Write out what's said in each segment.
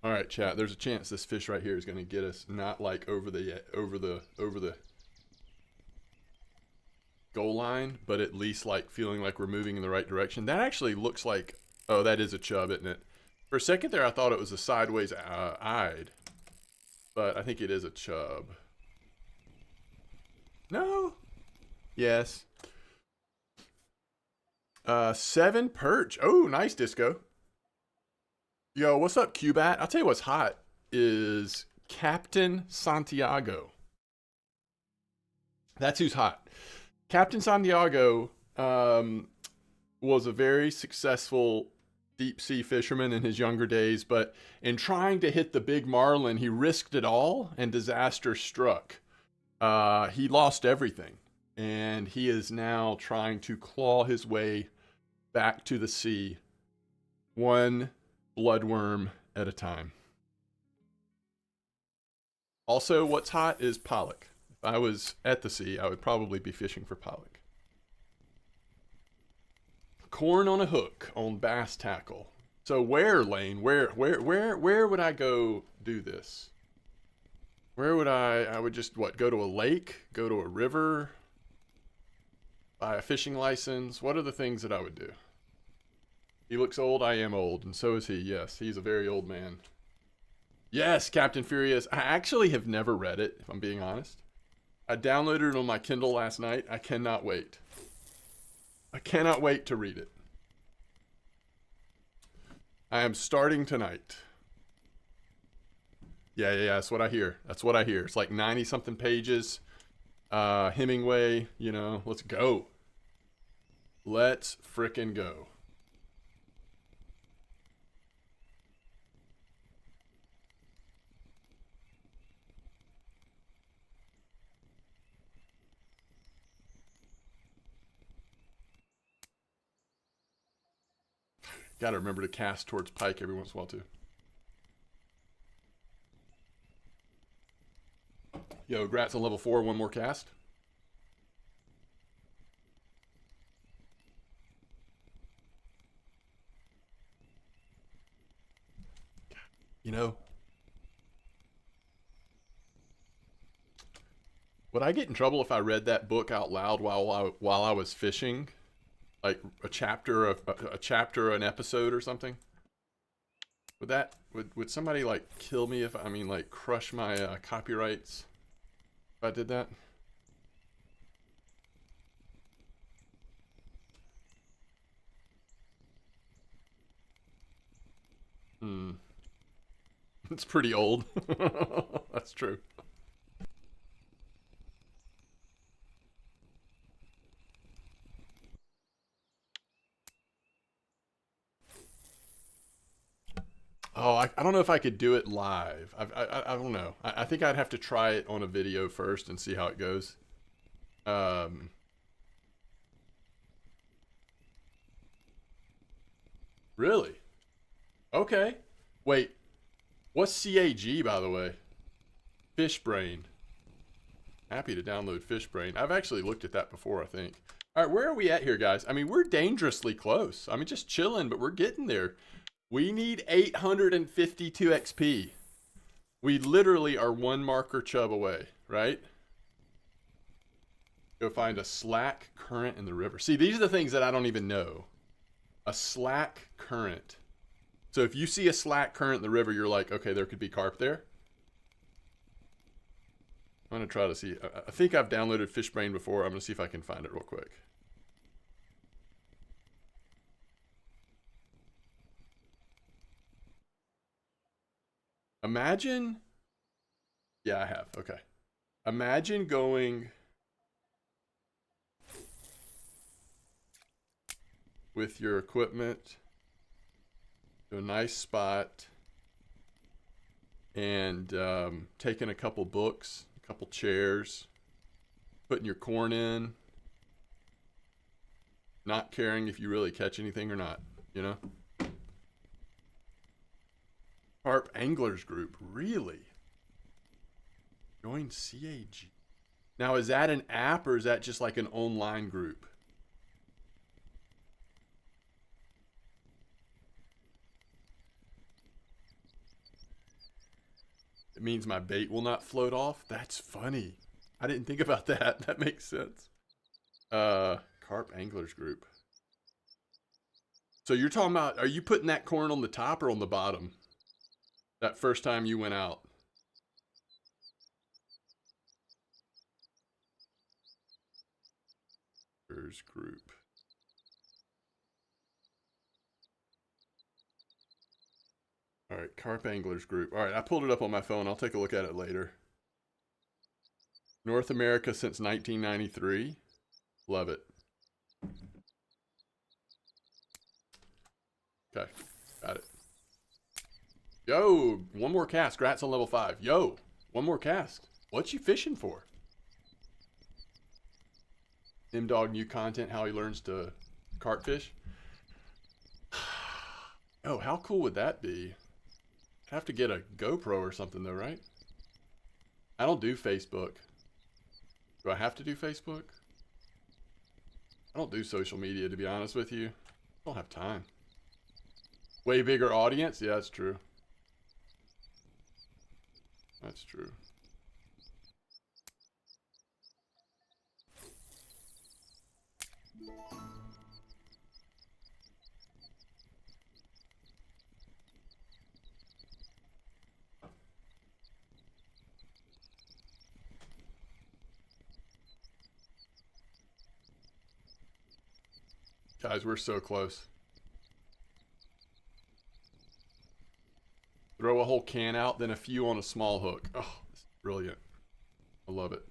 All right, chat. There's a chance this fish right here is going to get us not like over the goal line, but at least like feeling like we're moving in the right direction. That actually looks like, oh, that is a chub, isn't it? For a second there, I thought it was a sideways eyed, but I think it is a chub. No. Yes. 7 perch. Oh, nice disco. Yo, what's up, Cubat? I'll tell you what's hot is Captain Santiago. That's who's hot. Captain Santiago was a very successful deep sea fisherman in his younger days, but in trying to hit the big marlin, he risked it all and disaster struck. He lost everything, and he is now trying to claw his way back to the sea, one bloodworm at a time. Also, what's hot is pollock. If I was at the sea, I would probably be fishing for pollock. Corn on a hook on bass tackle. So where, Lane? Where would I go do this? Where would I would just what, go to a lake, go to a river, buy a fishing license. What are the things that I would do? He looks old, I am old, and so is he. Yes, he's a very old man. Yes, Captain Furious. I actually have never read it, if I'm being honest. I downloaded it on my Kindle last night. I cannot wait. I cannot wait to read it. I am starting tonight. Yeah, that's what I hear. That's what I hear. It's like 90 something pages. Hemingway, you know, let's go. Let's frickin' go. Gotta remember to cast towards pike every once in a while, too. Yo, Grat's on level 4, one more cast. You know, would I get in trouble if I read that book out loud while I was fishing? Like a chapter of a chapter, an episode or something? Would somebody like kill me if I mean like crush my copyrights if I did that? Hmm. It's pretty old. That's true. Oh, I don't know if I could do it live. I don't know. I think I'd have to try it on a video first and see how it goes. Um, really? Okay. Wait, what's CAG by the way? Fish Brain. Happy to download Fish Brain. I've actually looked at that before, I think. All right, where are we at here, guys? I mean, we're dangerously close. I mean, just chilling, but we're getting there. We need 852 XP. We literally are one marker chub away, right? Go find a slack current in the river. See, these are the things that I don't even know. A slack current. So if you see a slack current in the river, you're like, okay, there could be carp there. I'm going to try to see. I think I've downloaded Fishbrain before. I'm going to see if I can find it real quick. Imagine. Yeah, I have. Okay. Imagine going with your equipment to a nice spot and taking a couple books, a couple chairs, putting your corn in, not caring if you really catch anything or not, you know? Carp Anglers Group, really? Join CAG. Now, is that an app or is that just like an online group? It means my bait will not float off. That's funny. I didn't think about that. That makes sense. Carp Anglers Group. So you're talking about, are you putting that corn on the top or on the bottom? That first time you went out? Group. All right, Carp Anglers Group. All right, I pulled it up on my phone. I'll take a look at it later. North America since 1993. Love it. Okay, got it. Yo, one more cast. Grats on level 5. Yo, one more cast. What you fishing for? MDawg new content, how he learns to carp fish. Oh, how cool would that be? I'd have to get a GoPro or something though, right? I don't do Facebook. Do I have to do Facebook? I don't do social media, to be honest with you. I don't have time. Way bigger audience? Yeah, that's true. That's true. Guys, we're so close. Throw a whole can out, then a few on a small hook. Oh, this is brilliant. I love it.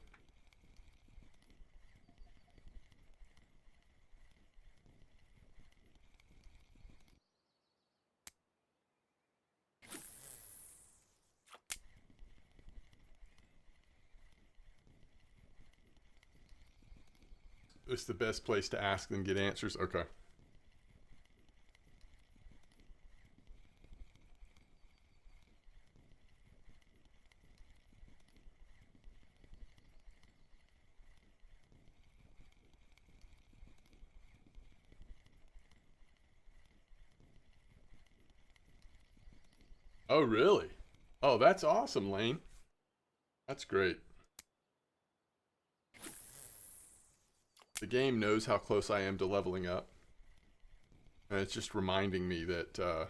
It's the best place to ask and get answers. Okay. Oh, really? Oh, that's awesome, Lane. That's great. The game knows how close I am to leveling up. And it's just reminding me that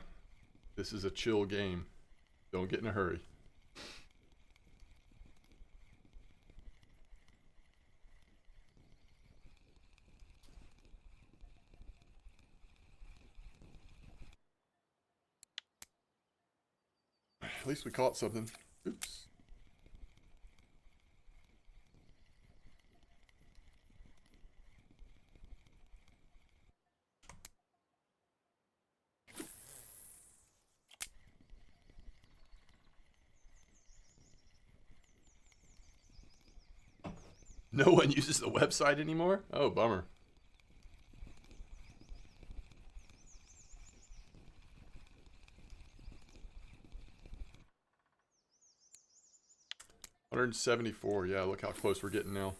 this is a chill game. Don't get in a hurry. At least we caught something. Oops. No one uses the website anymore? Oh, bummer. $174. Yeah, look how close we're getting now.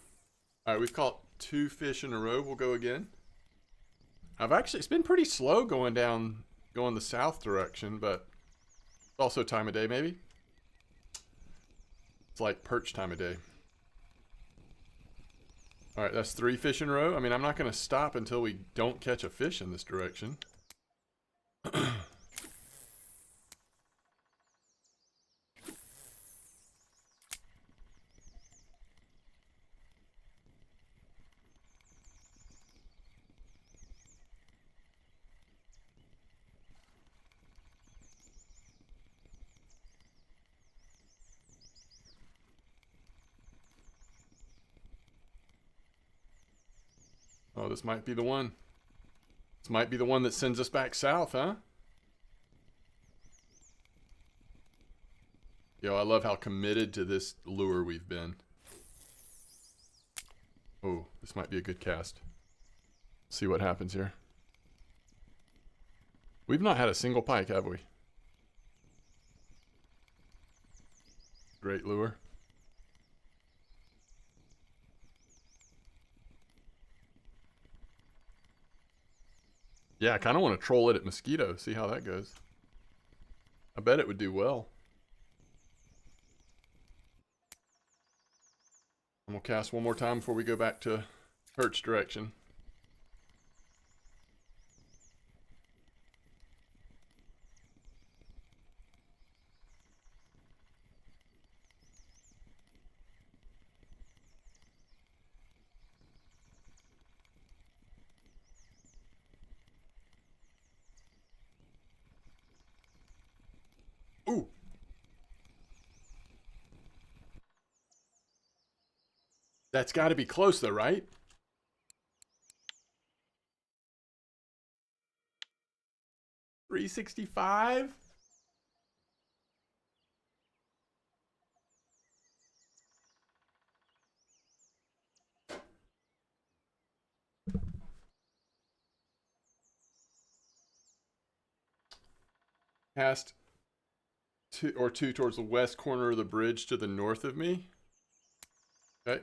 All right, we've caught 2 fish in a row. We'll go again. It's been pretty slow going the south direction, but it's also time of day maybe. It's like perch time of day. All right, that's 3 fish in a row. I mean, I'm not going to stop until we don't catch a fish in this direction. Oh, this might be the one. This might be the one that sends us back south, huh? Yo, I love how committed to this lure we've been. Oh, this might be a good cast. Let's see what happens here. We've not had a single pike, have we? Great lure. Yeah, I kind of want to troll it at mosquito, see how that goes. I bet it would do well. I'm gonna cast one more time before we go back to Perch direction. Ooh. That's got to be close though, right? $365? Cast two towards the west corner of the bridge to the north of me. Okay.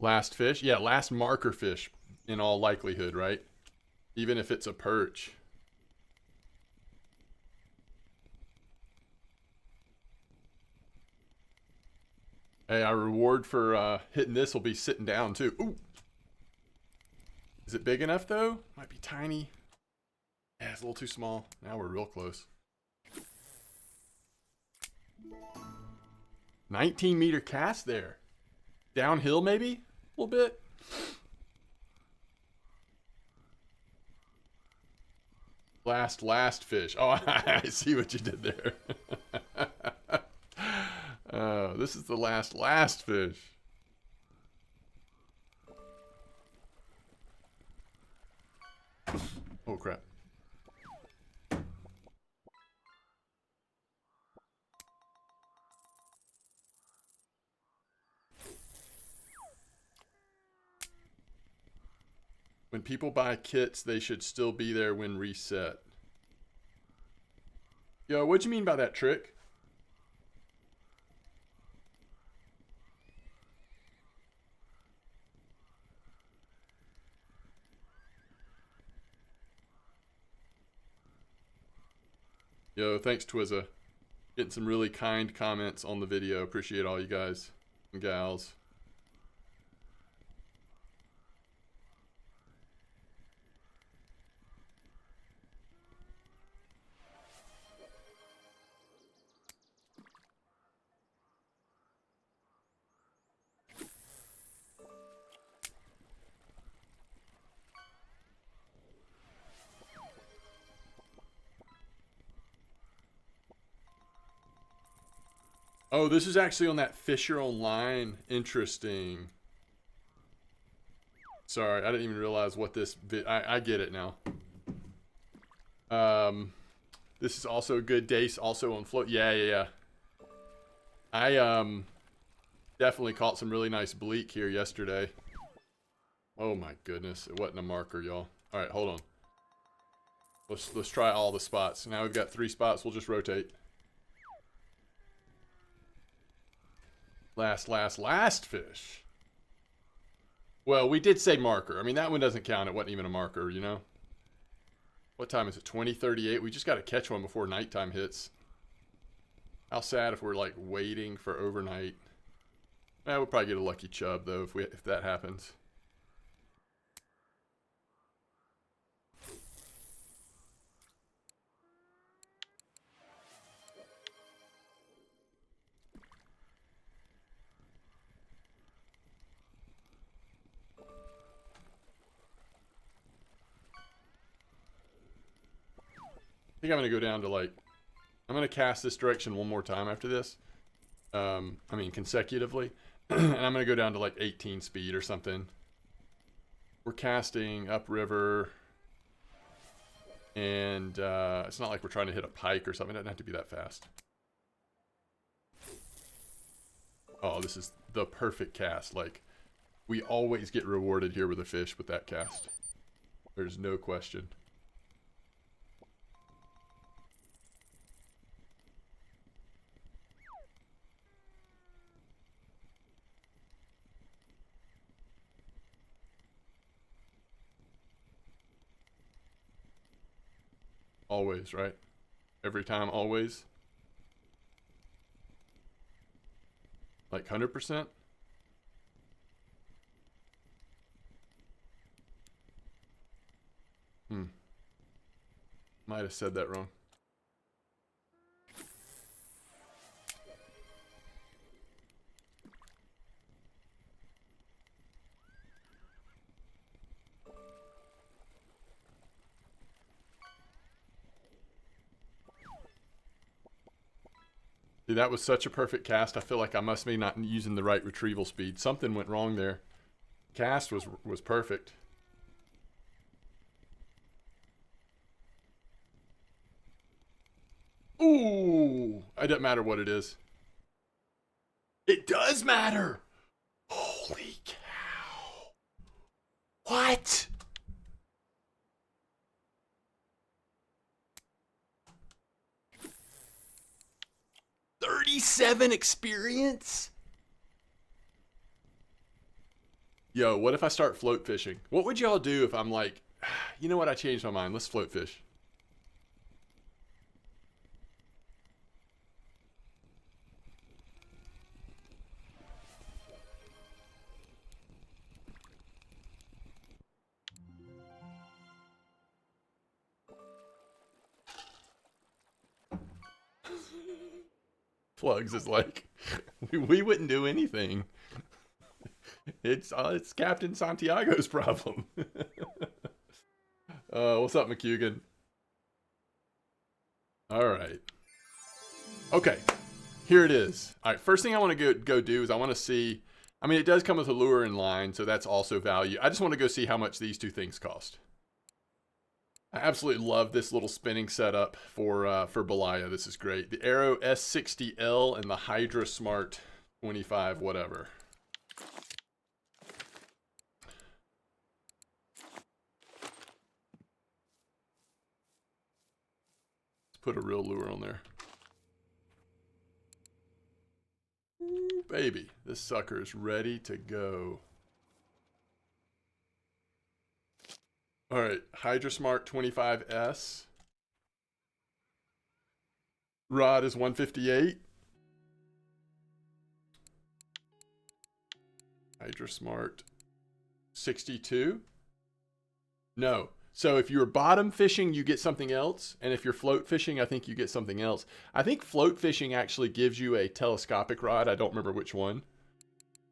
Last fish? Yeah, last marker fish in all likelihood, right? Even if it's a perch. Hey, our reward for hitting this will be sitting down too. Ooh. Is it big enough though? Might be tiny. Yeah, it's a little too small. Now we're real close. 19-meter cast there. Downhill maybe? A little bit. Last fish. Oh, I see what you did there. Oh, this is the last fish. Oh, crap. When people buy kits, they should still be there when reset. Yo, what'd you mean by that, Trick? Yo, thanks, Twizza. Getting some really kind comments on the video. Appreciate all you guys and gals. Oh, this is actually on that Fisher Online. Interesting. Sorry, I didn't even realize what this I get it now. This is also a good dace, also on float. Yeah. I definitely caught some really nice bleak here yesterday. Oh my goodness, it wasn't a marker, y'all. All right, hold on. Let's try all the spots. Now we've got 3 spots. We'll just rotate. Last fish. Well, we did say marker. I mean, that one doesn't count. It wasn't even a marker, you know? What time is it? 20:38. We just got to catch one before nighttime hits. How sad if we're like waiting for overnight. We'll probably get a lucky chub though if that happens. I think I'm gonna go down to like, I'm gonna cast this direction one more time after this. I mean consecutively, and I'm gonna go down to like 18 speed or something. We're casting upriver, and it's not like we're trying to hit a pike or something. It doesn't have to be that fast. Oh, this is the perfect cast. Like, we always get rewarded here with a fish with that cast. There's no question. Always, right? every time, always? Like 100%? Might have said that wrong. See, that was such a perfect cast. I feel like I must be not using the right retrieval speed. Something went wrong there. Cast was perfect. Ooh, it doesn't matter what it is. It does matter. Holy cow. What? $37 experience? Yo, what if I start float fishing? What would y'all do if I'm like, you know what, I changed my mind. Let's float fish. Plugs is like, we wouldn't do anything. It's Captain Santiago's problem. What's up, McCugan? All right. Okay, here it is. All right, first thing I want to go do is I want to see. I mean, it does come with a lure and line, so that's also value. I just want to go see how much these two things cost. I absolutely love this little spinning setup for Belaya. This is great. The Arrow S60L and the Hydra Smart 25 whatever. Let's put a real lure on there. Ooh, baby, this sucker is ready to go. All right, Hydra Smart 25S. Rod is 158. Hydra Smart 62. No. So if you're bottom fishing, you get something else. And if you're float fishing, I think you get something else. I think float fishing actually gives you a telescopic rod. I don't remember which one.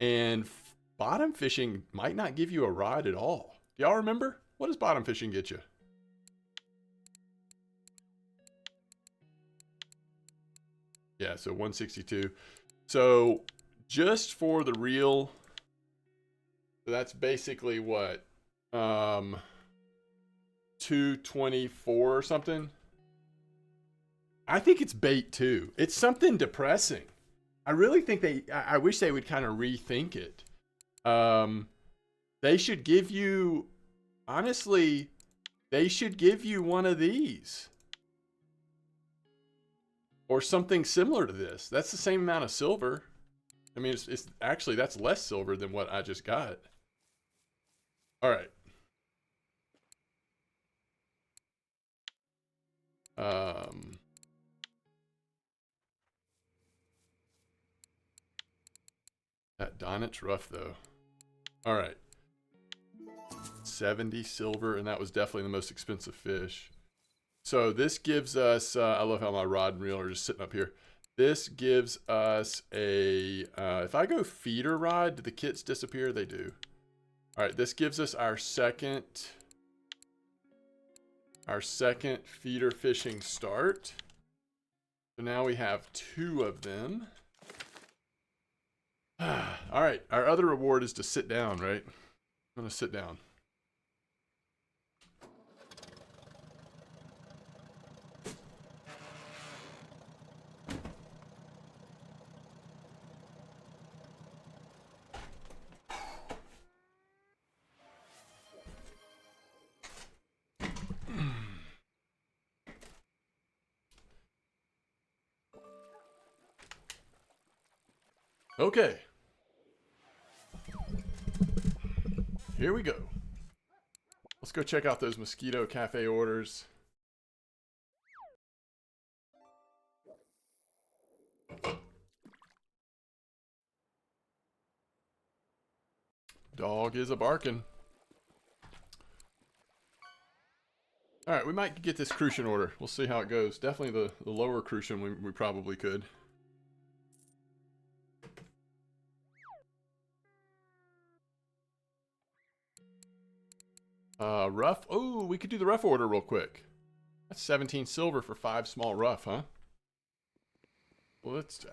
And bottom fishing might not give you a rod at all. Do y'all remember? What does bottom fishing get you? Yeah, so 162. So just for the reel, that's basically what? 224 or something. I think it's bait too. It's something depressing. I really think I wish they would kind of rethink it. They should give you, honestly, they should give you one of these. Or something similar to this. That's the same amount of silver. I mean, it's actually, that's less silver than what I just got. All right. That Donut's rough though. All right. 70 silver, and that was definitely the most expensive fish. So this gives us, I love how my rod and reel are just sitting up here. This gives us a, if I go feeder rod, do the kits disappear? They do. All right, this gives us our second feeder fishing start. So now we have 2 of them. All right, our other reward is to sit down, right? I'm gonna sit down. Okay. Here we go. Let's go check out those Mosquito Cafe orders. Dog is a barking. Alright, we might get this crucian order. We'll see how it goes. Definitely the lower crucian we probably could. Rough. Oh, we could do the rough order real quick. That's 17 silver for 5 small rough, huh? Well, let's...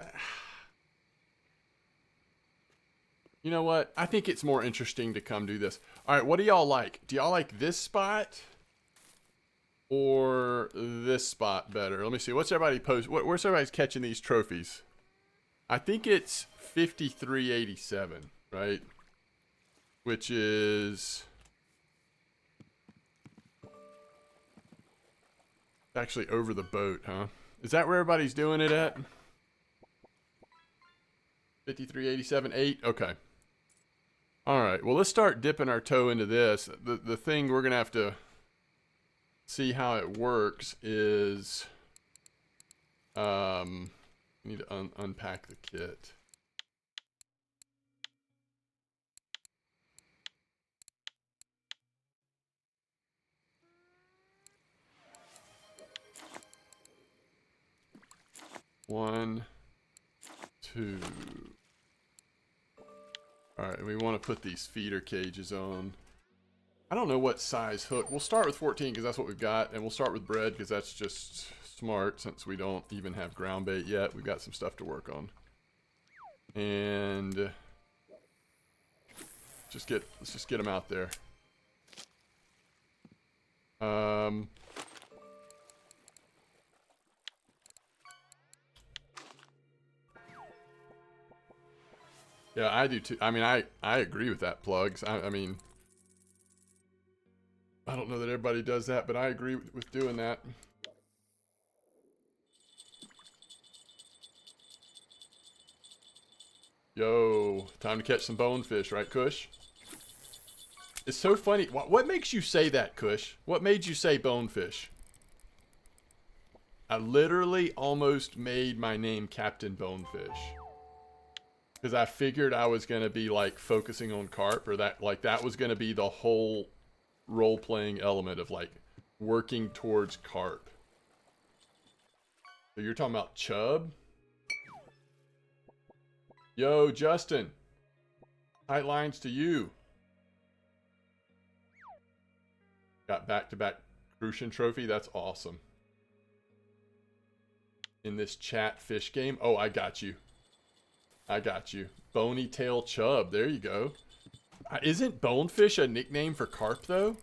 You know what? I think it's more interesting to come do this. Alright, what do y'all like? Do y'all like this spot? Or this spot better? Let me see. What's everybody post? Where's everybody's catching these trophies? I think it's 53.87, right? Which is... actually over the boat, huh? Is that where everybody's doing it at? 53.87.8? Okay. Alright, well let's start dipping our toe into this. The thing we're gonna have to see how it works is... we need to unpack the kit. One, two. Alright, we want to put these feeder cages on. I don't know what size hook. We'll start with 14 because that's what we've got. And we'll start with bread because that's just smart since we don't even have ground bait yet. We've got some stuff to work on. And let's just get them out there. Yeah, I do too. I mean, I agree with that, Plugs. I mean, I don't know that everybody does that, but I agree with doing that. Yo, time to catch some bonefish, right, Kush? It's so funny. What makes you say that, Kush? What made you say bonefish? I literally almost made my name Captain Bonefish. Because I figured I was going to be, like, focusing on carp, or that was going to be the whole role-playing element of, like, working towards carp. So you're talking about chub? Yo, Justin. Tight lines to you. Got back-to-back crucian trophy? That's awesome. In this chat fish game? Oh, I got you. I got you. Bony tail chub. There you go. Isn't bonefish a nickname for carp, though?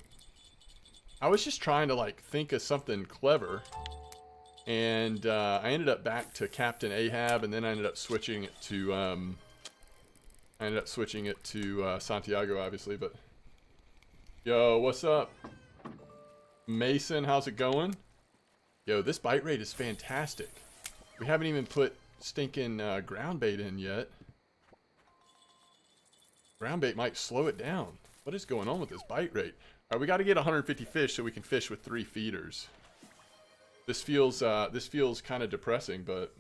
I was just trying to, like, think of something clever. And I ended up back to Captain Ahab, and then I ended up switching it to... Santiago, obviously, but... Yo, what's up? Mason, how's it going? Yo, this bite rate is fantastic. We haven't even put stinking ground bait in yet. Ground bait might slow it down. What is going on with this bite rate? All right, we got to get 150 fish so we can fish with 3 feeders. This feels kind of depressing, but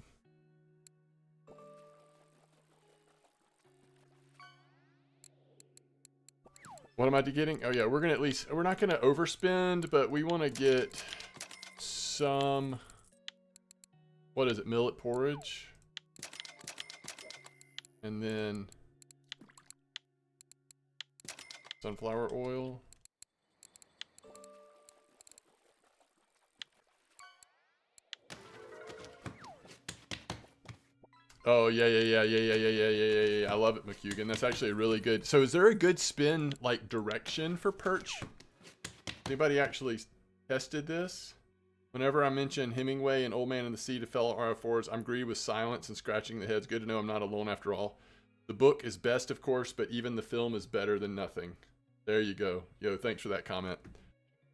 what am I getting? Oh yeah, we're not gonna overspend, but we want to get some. What is it? Millet porridge. And then sunflower oil. Oh, yeah. I love it, McHugan. That's actually a really good. So is there a good spin, like, direction for perch? Anybody actually tested this? Whenever I mention Hemingway and Old Man in the Sea to fellow RO4s, I'm greeted with silence and scratching the heads. Good to know I'm not alone after all. The book is best, of course, but even the film is better than nothing. There you go. Yo, thanks for that comment.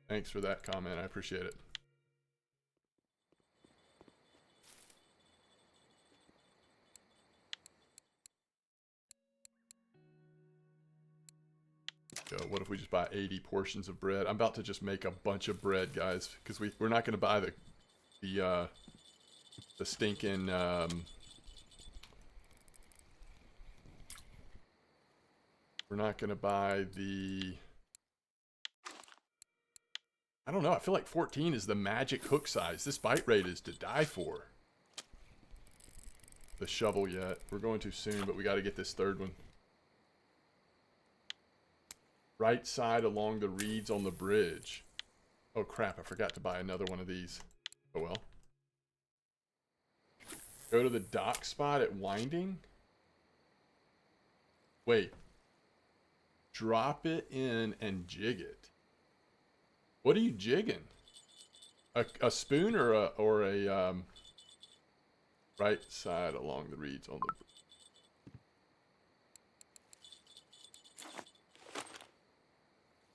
Thanks for that comment. I appreciate it. Yo, what if we just buy 80 portions of bread? I'm about to just make a bunch of bread, guys, because we're not going to buy the stinking We're not going to buy the... I don't know. I feel like 14 is the magic hook size. This bite rate is to die for. The shovel yet. We're going too soon, but we got to get this third one. Right side along the reeds on the bridge. Oh crap, I forgot to buy another one of these. Oh well. Go to the dock spot at Winding. Wait. Drop it in and jig it. What are you jigging? A spoon or a right side along the reeds on the...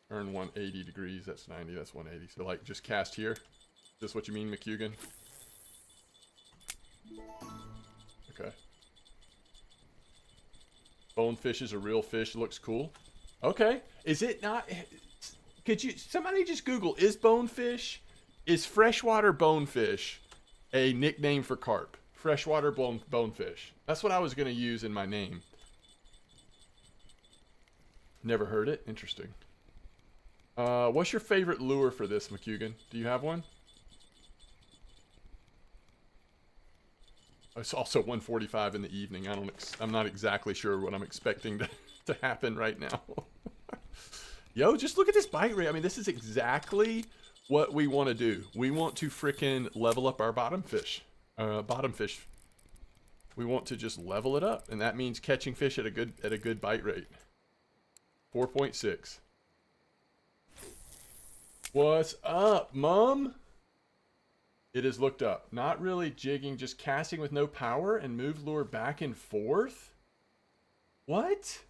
Turn 180 degrees, that's 90, that's 180. So like just cast here. Is this what you mean, McCugan? Okay. Bonefish is a real fish, looks cool. Okay. Is it not... Could you... Somebody just Google, is freshwater bonefish a nickname for carp? Freshwater bonefish. That's what I was going to use in my name. Never heard it. Interesting. What's your favorite lure for this, McCugan? Do you have one? It's also 1:45 in the evening. I'm not exactly sure what I'm expecting to happen right now. Yo, just look at this bite rate. I mean, this is exactly what we want to do. We want to frickin' level up our bottom fish. We want to just level it up, and that means catching fish at a good bite rate. 4.6. What's up, Mum? It is looked up. Not really jigging, just casting with no power and move lure back and forth? What?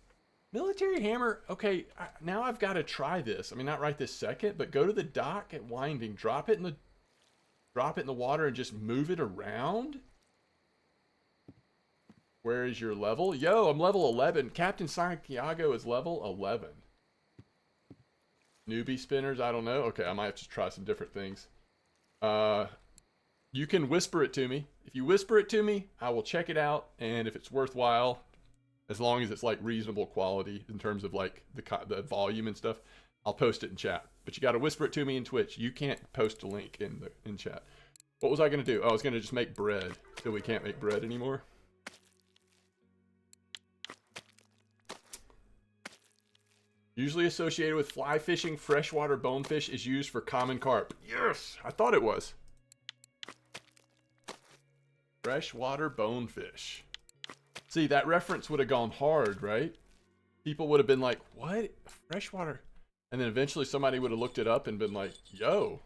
Military hammer? Okay, now I've got to try this. I mean, not right this second, but go to the dock at Winding, drop it in the water and just move it around? Where is your level? Yo, I'm level 11. Captain Santiago is level 11. Newbie spinners, I don't know. Okay, I might have to try some different things. You can whisper it to me. If you whisper it to me, I will check it out, and if it's worthwhile, as long as it's like reasonable quality in terms of like the volume and stuff, I'll post it in chat. But you got to whisper it to me in Twitch. You can't post a link in chat. What was I going to do? Oh, I was going to just make bread till we can't make bread anymore. Usually associated with fly fishing, freshwater bonefish is used for common carp. Yes, I thought it was. Freshwater bonefish. See, that reference would have gone hard, right? People would have been like, what? Freshwater? And then eventually somebody would have looked it up and been like, yo.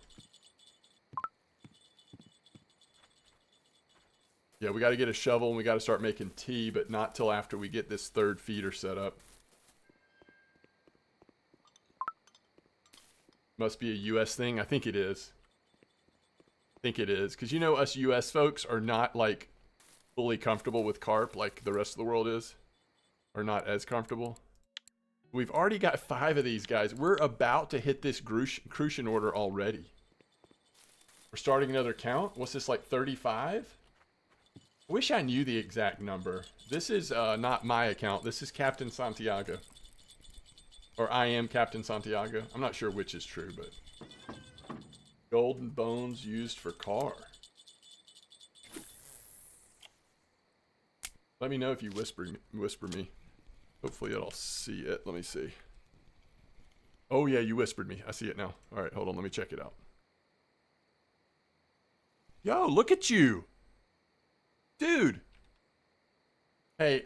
Yeah, we got to get a shovel and we got to start making tea, but not till after we get this third feeder set up. Must be a US thing. I think it is. Because you know us US folks are not like fully comfortable with carp like the rest of the world is. Or not as comfortable. We've already got 5 of these guys. We're about to hit this crucian order already. We're starting another count. What's this, like 35? I wish I knew the exact number. This is not my account. This is Captain Santiago. Or I am Captain Santiago. I'm not sure which is true, but... Golden bones used for car. Let me know if you whisper me. Hopefully I'll see it. Let me see. Oh yeah, you whispered me. I see it now. Alright, hold on. Let me check it out. Yo, look at you! Dude! Hey...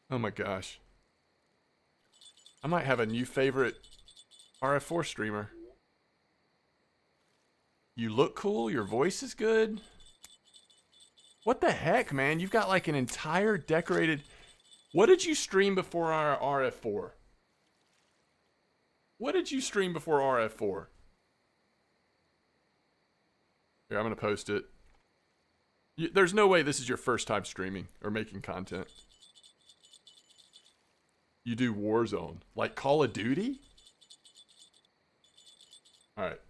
Oh my gosh. I might have a new favorite RF4 streamer. You look cool, your voice is good. What the heck, man? You've got like an entire decorated... What did you stream before our RF4? What did you stream before RF4? Here, I'm gonna post it. There's no way this is your first time streaming or making content. You do Warzone. Like Call of Duty? Alright.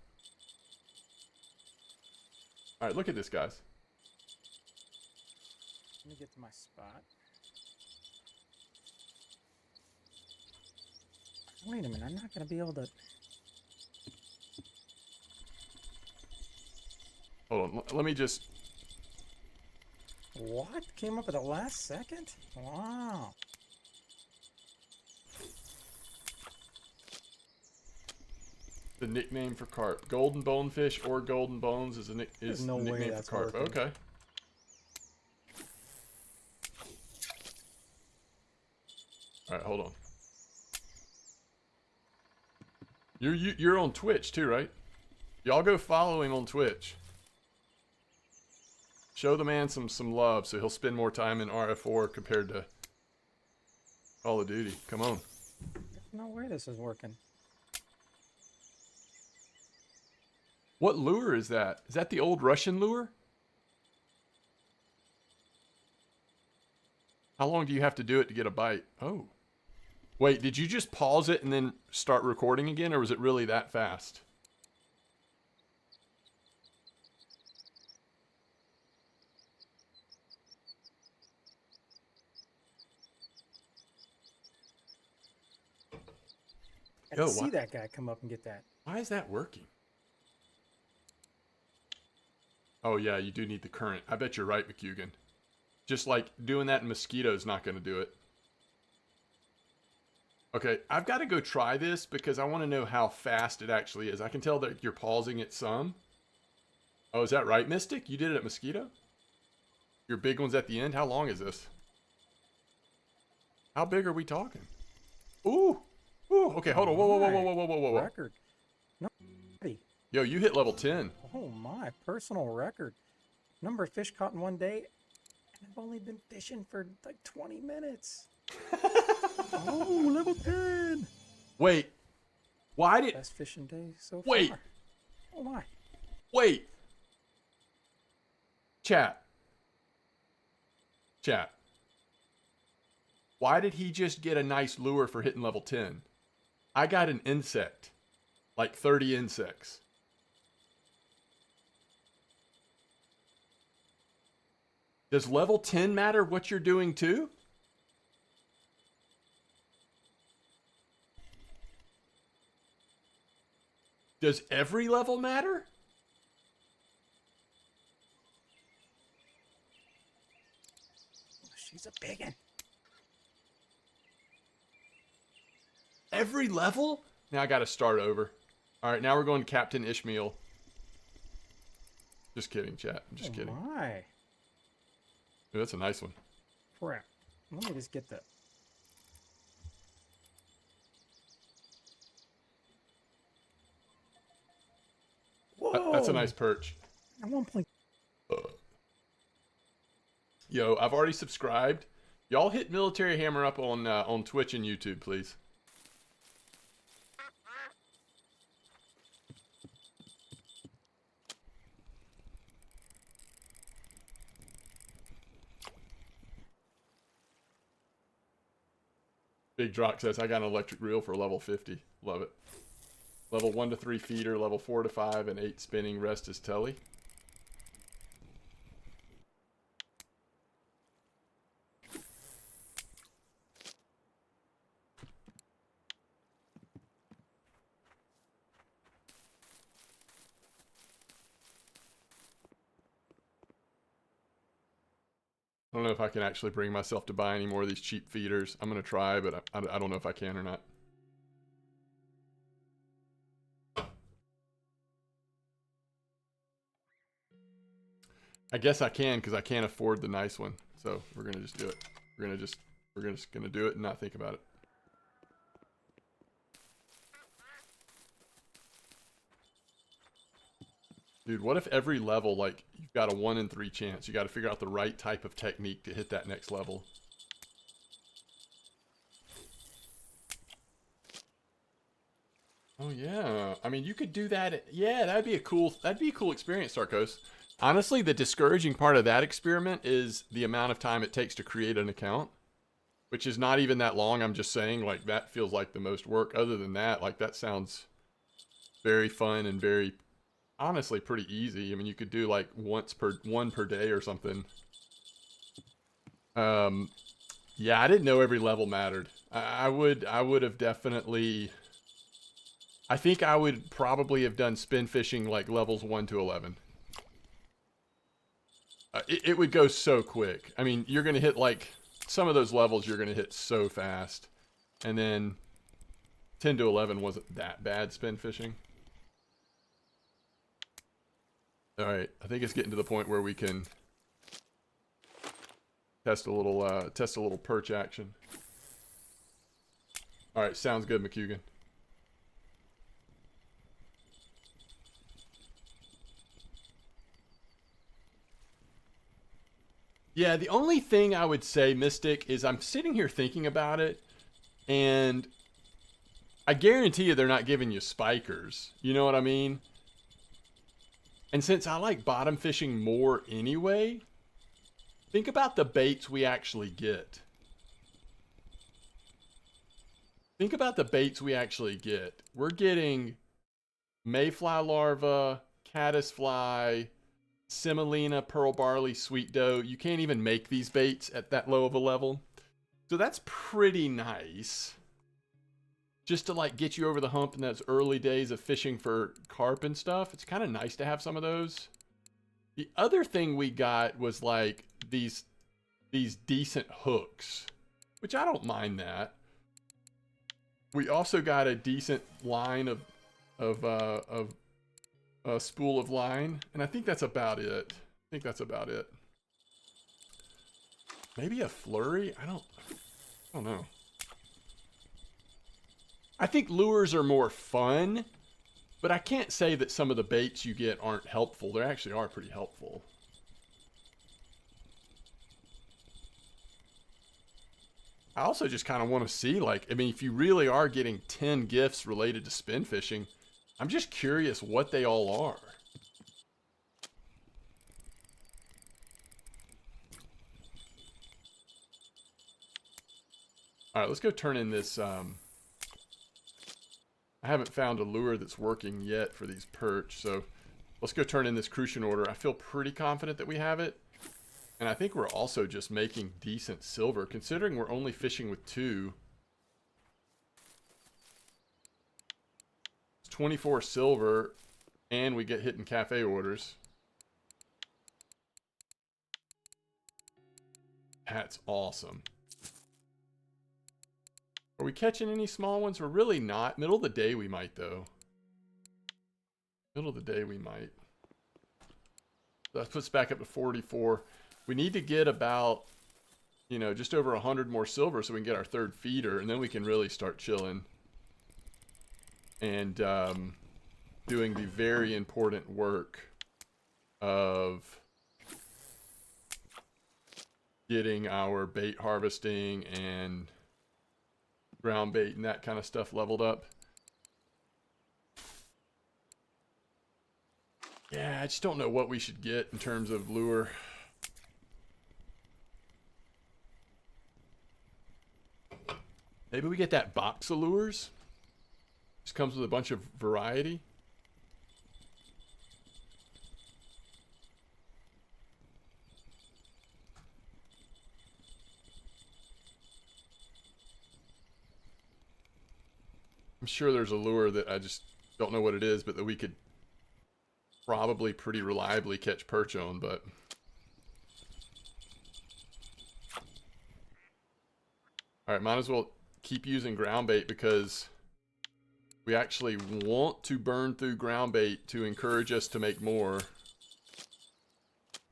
Alright, look at this, guys. Let me get to my spot. Wait a minute, I'm not gonna be able to... Hold on, let me just... What? Came up at the last second? Wow. The nickname for carp. Golden bonefish or golden bones is There's the no way nickname for that's carp. working. Okay. All right, hold on. You're on Twitch too, right? Y'all go follow him on Twitch. Show the man some love so he'll spend more time in RF4 compared to Call of Duty. Come on. There's no way this is working. What lure is that? Is that the old Russian lure? How long do you have to do it to get a bite? Oh. Wait, did you just pause it and then start recording again, or was it really that fast? I didn't see that guy come up and get that. Why is that working? Oh yeah, you do need the current. I bet you're right, McCugan. Just like doing that in Mosquito's not going to do it. Okay, I've got to go try this because I want to know how fast it actually is. I can tell that you're pausing it some. Oh, is that right, Mystic? You did it at Mosquito? Your big one's at the end? How long is this? How big are we talking? Ooh! Ooh! Okay, hold on. Whoa, whoa, whoa, whoa, whoa, whoa, whoa, whoa. Record. No. Yo, you hit level 10. Oh my, personal record. Number of fish caught in one day, and I've only been fishing for like 20 minutes. Oh, level 10. Wait. Why did... Best fishing day so far. Wait. Oh my. Wait. Chat. Chat. Why did he just get a nice lure for hitting level 10? I got an insect. Like 30 insects. Does level 10 matter what you're doing too? Does every level matter? She's a big one. Every level? Now I gotta start over. Alright, now we're going to Captain Ishmael. Just kidding, chat. I'm just kidding. My. Ooh, that's a nice one. Crap. Let me just get the... Whoa! That's a nice perch. At one point... Yo, I've already subscribed. Y'all hit Military Hammer up on Twitch and YouTube, please. Big Drock says, I got an electric reel for level 50. Love it. Level 1 to 3 feeder, level 4 to 5, and 8 spinning. Rest is telly. I don't know if I can actually bring myself to buy any more of these cheap feeders. I'm going to try, but I don't know if I can or not. I guess I can because I can't afford the nice one. So we're going to just do it. We're just going to do it and not think about it. Dude, what if every level, like, you've got a 1 in 3 chance? You got to figure out the right type of technique to hit that next level. Oh, yeah. I mean, you could do that. Yeah, that'd be a cool experience, Sarkos. Honestly, the discouraging part of that experiment is the amount of time it takes to create an account, which is not even that long. I'm just saying, like, that feels like the most work. Other than that, like, that sounds very fun and very... honestly pretty easy. I mean, you could do like one per day or something. Yeah, I didn't know every level mattered. I would have definitely. I think I would probably have done spin fishing like levels 1 to 11. It would go so quick. I mean, you're gonna hit like some of those levels. You're gonna hit so fast, and then 10 to 11 wasn't that bad spin fishing. All right, I think it's getting to the point where we can test a little perch action. All right, sounds good, McCugan. Yeah, the only thing I would say, Mystic, is I'm sitting here thinking about it, and I guarantee you they're not giving you spikers. You know what I mean? And since I like bottom fishing more anyway, think about the baits we actually get. Think about the baits we actually get. We're getting mayfly larva, caddisfly, semolina, pearl barley, sweet dough. You can't even make these baits at that low of a level. So that's pretty nice. Just to like get you over the hump in those early days of fishing for carp and stuff. It's kind of nice to have some of those. The other thing we got was like these decent hooks, which I don't mind that. We also got a decent line of a spool of line, and I think that's about it. Maybe a flurry? I don't know. I think lures are more fun, but I can't say that some of the baits you get aren't helpful. They actually are pretty helpful. I also just kind of want to see, like, I mean, if you really are getting 10 gifts related to spin fishing, I'm just curious what they all are. All right, let's go turn in this. I haven't found a lure that's working yet for these perch, so let's go turn in this crucian order. I feel pretty confident that we have it. And I think we're also just making decent silver, considering we're only fishing with 2. It's 24 silver, and we get hit in cafe orders. That's awesome. Are we catching any small ones? We're really not. Middle of the day we might, though. Middle of the day we might. That puts back up to 44. We need to get about, you know, just over 100 more silver so we can get our 3rd feeder, and then we can really start chilling. And doing the very important work of getting our bait harvesting and ground bait and that kind of stuff leveled up. Yeah, I just don't know what we should get in terms of lure. Maybe we get that box of lures. Just comes with a bunch of variety. I'm sure there's a lure that I just don't know what it is, but that we could probably pretty reliably catch perch on, but all right, might as well keep using ground bait because we actually want to burn through ground bait to encourage us to make more,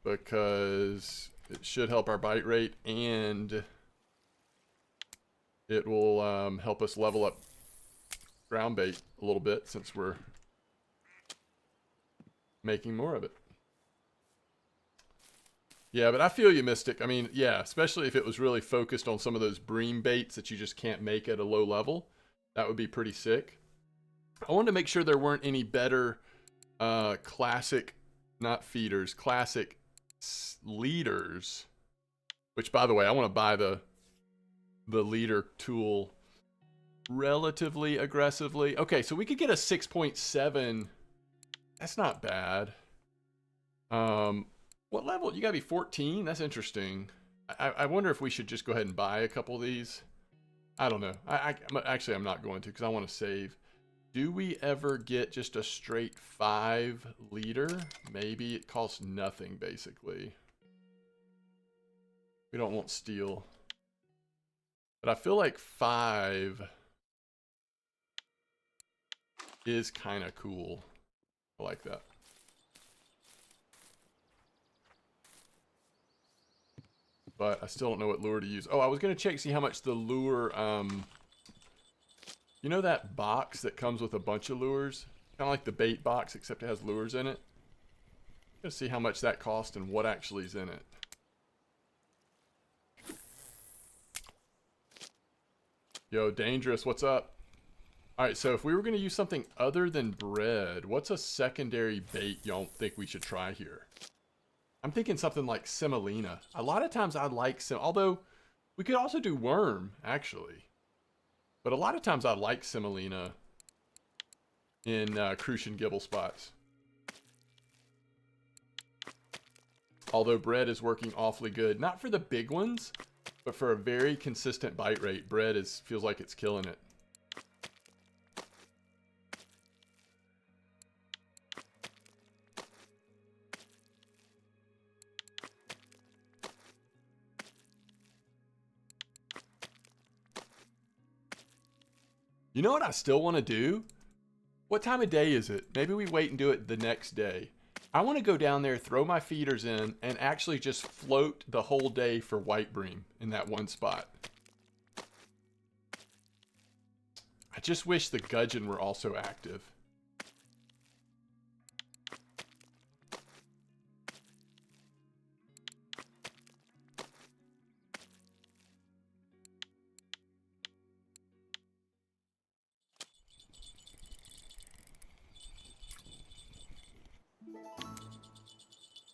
because it should help our bite rate and it will help us level up ground bait a little bit since we're making more of it. Yeah, but I feel you, Mystic. I mean, yeah, especially if it was really focused on some of those bream baits that you just can't make at a low level. That would be pretty sick. I wanted to make sure there weren't any better classic, not feeders, classic leaders. Which, by the way, I want to buy the leader tool relatively aggressively. Okay, so we could get a 6.7. That's not bad. What level? You gotta be 14? That's interesting. I wonder if we should just go ahead and buy a couple of these. I don't know. Actually, I'm not going to because I want to save. Do we ever get just a straight 5 liter? Maybe it costs nothing, basically. We don't want steel. But I feel like 5 is kind of cool. I like that. But I still don't know what lure to use. Oh, I was going to check, see how much the lure, you know that box that comes with a bunch of lures? Kind of like the bait box, except it has lures in it. I'm going to see how much that cost and what actually is in it. Yo, Dangerous, what's up? Alright, so if we were going to use something other than bread, what's a secondary bait y'all think we should try here? I'm thinking something like semolina. A lot of times I like although we could also do worm, actually. But a lot of times I like semolina in crucian gibble spots. Although bread is working awfully good. Not for the big ones, but for a very consistent bite rate. Bread feels like it's killing it. You know what I still want to do? What time of day is it? Maybe we wait and do it the next day. I want to go down there, throw my feeders in, and actually just float the whole day for white bream in that one spot. I just wish the gudgeon were also active.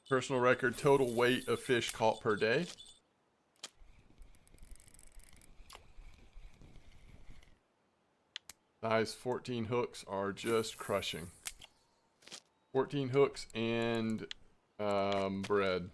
Personal record, total weight of fish caught per day. Size 14 hooks are just crushing. 14 hooks and bread.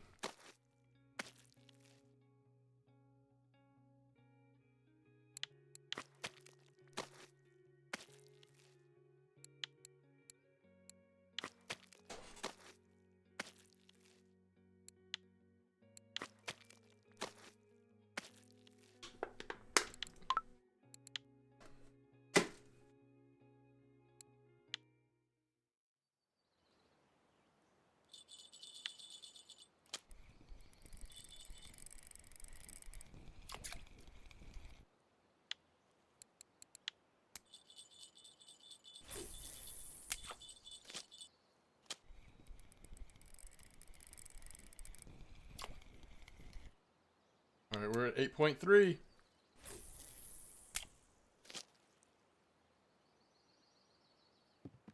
All right, we're at 8.3.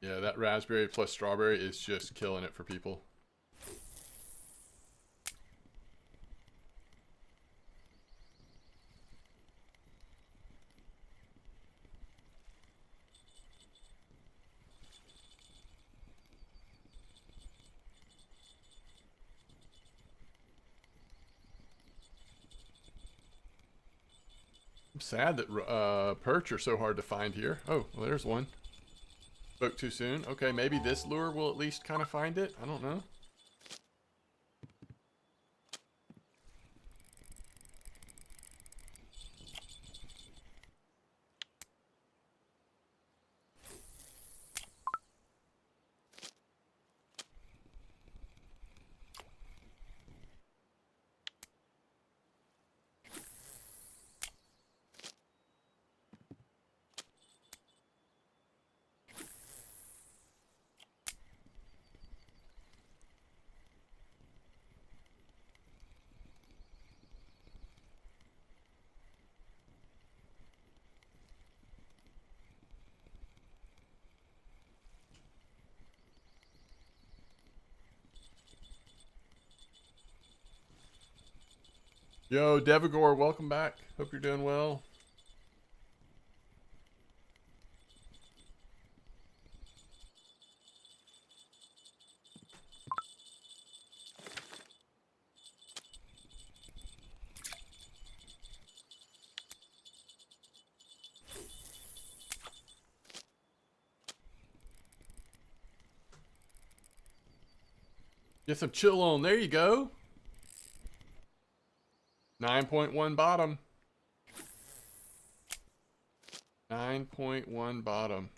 Yeah, that raspberry plus strawberry is just killing it for people. I'm sad that perch are so hard to find here. Oh, well, there's one. Spoke too soon. Okay, maybe this lure will at least kind of find it. I don't know. Yo, Devagor, welcome back. Hope you're doing well. Get some chill on. There you go. 9.1 bottom. 9.1 bottom.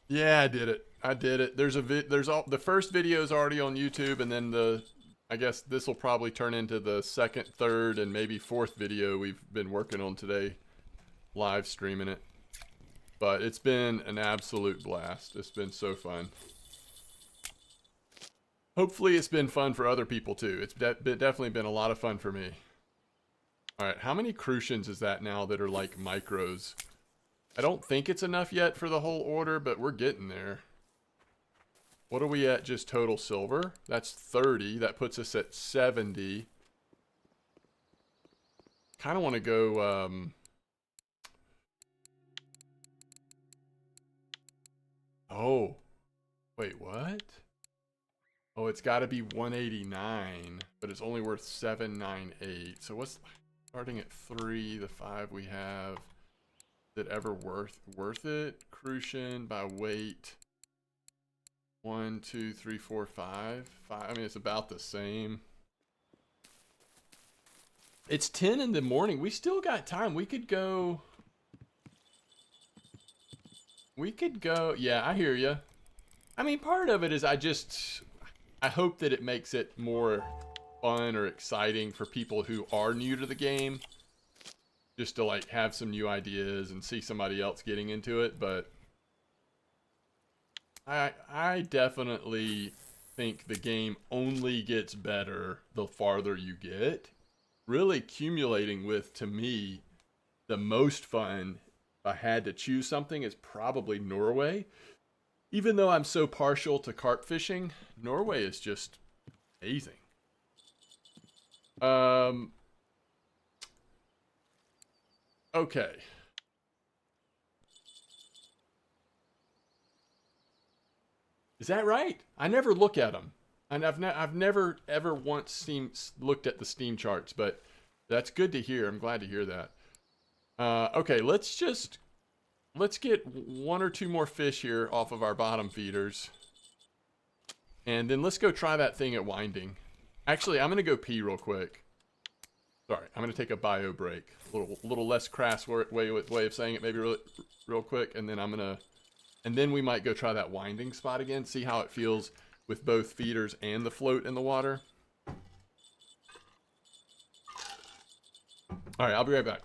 Yeah, I did it. I did it. There's the first video is already on YouTube, and then I guess this will probably turn into the second, third, and maybe fourth video we've been working on today, live streaming it. But it's been an absolute blast. It's been so fun. Hopefully it's been fun for other people too. It's definitely been a lot of fun for me. All right, how many crucians is that now that are like micros? I don't think it's enough yet for the whole order, but we're getting there. What are we at just total silver? That's 30. That puts us at 70. Kind of want to go... Oh. Wait, what? Oh, it's got to be 189, but it's only worth 798. So what's... Starting at 3, the 5 we have... Is it ever worth it? Crucian by weight. 1, 2, 3, 4, 5. I mean, it's about the same. It's 10 in the morning. We still got time. We could go. Yeah, I hear you. I mean, part of it is I hope that it makes it more fun or exciting for people who are new to the game. Just to like have some new ideas and see somebody else getting into it, but I definitely think the game only gets better the farther you get. Really accumulating with, to me, the most fun, if I had to choose something, is probably Norway. Even though I'm so partial to carp fishing, Norway is just amazing. Okay. Is that right? I never look at them. And I've never ever once looked at the Steam charts, but that's good to hear. I'm glad to hear that. Okay, let's get 1 or 2 more fish here off of our bottom feeders. And then let's go try that thing at Winding. Actually, I'm going to go pee real quick. Sorry, I'm going to take a bio break. A little less crass way of saying it, maybe real quick, and then we might go try that Winding spot again, see how it feels with both feeders and the float in the water. All right, I'll be right back.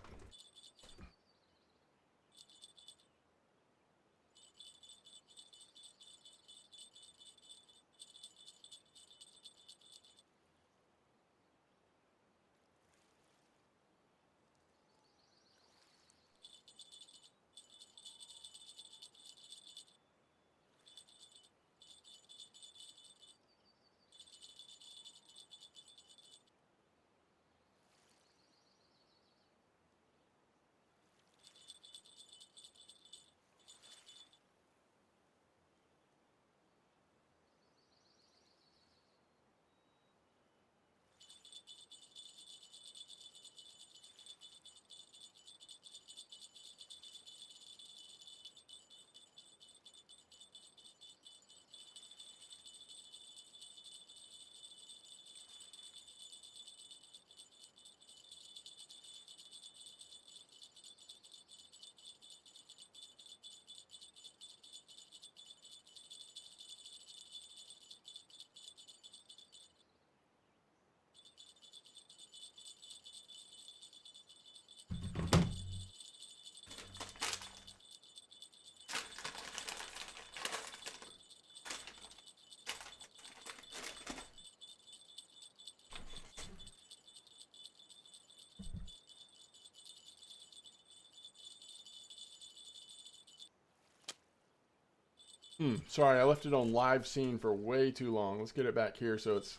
Sorry, I left it on live scene for way too long. Let's get it back here so it's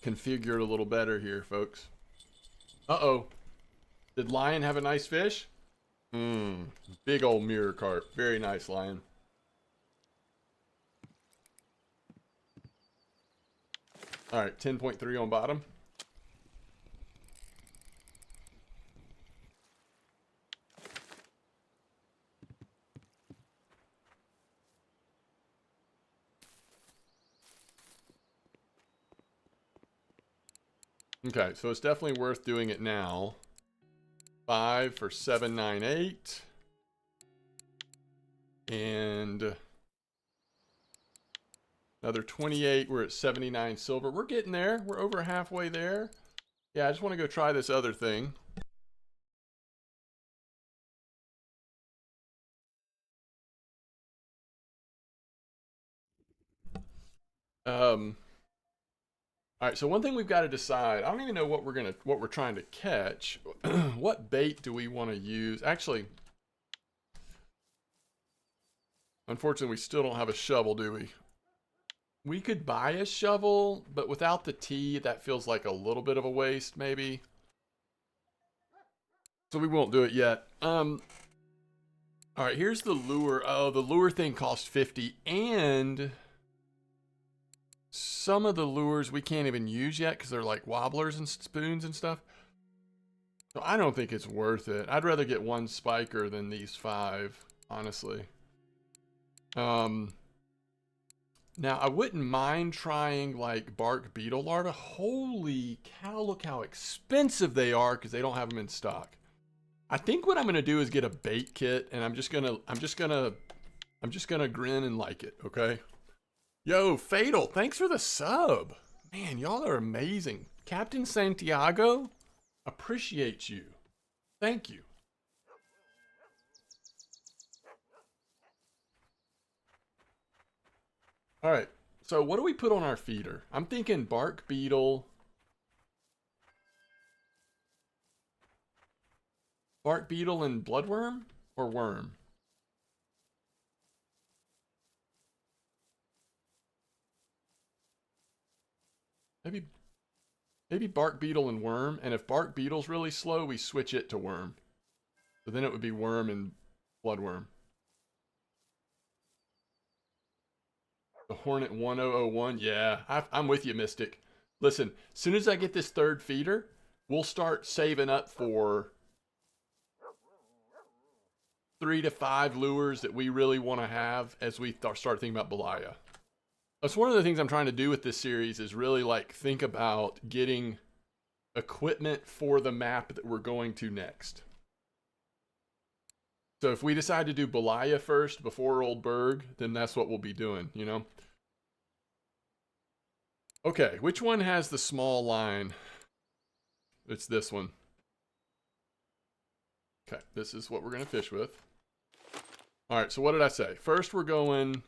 configured a little better here, folks. Uh-oh. Did Lion have a nice fish? Big old mirror carp. Very nice, Lion. All right, 10.3 on bottom. Okay, so it's definitely worth doing it now. 5 for 798. And another 28. We're at 79 silver. We're getting there. We're over halfway there. Yeah, I just want to go try this other thing. All right, so one thing we've got to decide, I don't even know what we're trying to catch. What bait do we want to use? Actually, unfortunately, we still don't have a shovel, do we? We could buy a shovel, but without the T, that feels like a little bit of a waste, maybe. So we won't do it yet. All right, here's the lure. Oh, the lure thing costs 50, and some of the lures we can't even use yet because they're like wobblers and spoons and stuff. So I don't think it's worth it. I'd rather get one spiker than these 5, honestly. Now I wouldn't mind trying like bark beetle larvae. Holy cow, look how expensive they are because they don't have them in stock. I think what I'm gonna do is get a bait kit, and I'm just gonna grin and like it, okay? Yo, Fatal, thanks for the sub. Man, y'all are amazing. Captain Santiago, appreciate you. Thank you. All right, so what do we put on our feeder? I'm thinking bark beetle. Bark beetle and bloodworm or worm? Maybe bark beetle and worm, and if bark beetle's really slow, we switch it to worm. So then it would be worm and bloodworm. The Hornet 1001, yeah, I'm with you, Mystic. Listen, as soon as I get this third feeder, we'll start saving up for 3 to 5 lures that we really want to have as we start thinking about Belaya. That's one of the things I'm trying to do with this series is really like think about getting equipment for the map that we're going to next. So if we decide to do Belaya first before Old Berg, then that's what we'll be doing, you know? Okay, which one has the small line? It's this one. Okay, this is what we're going to fish with. All right, so what did I say? First we're going...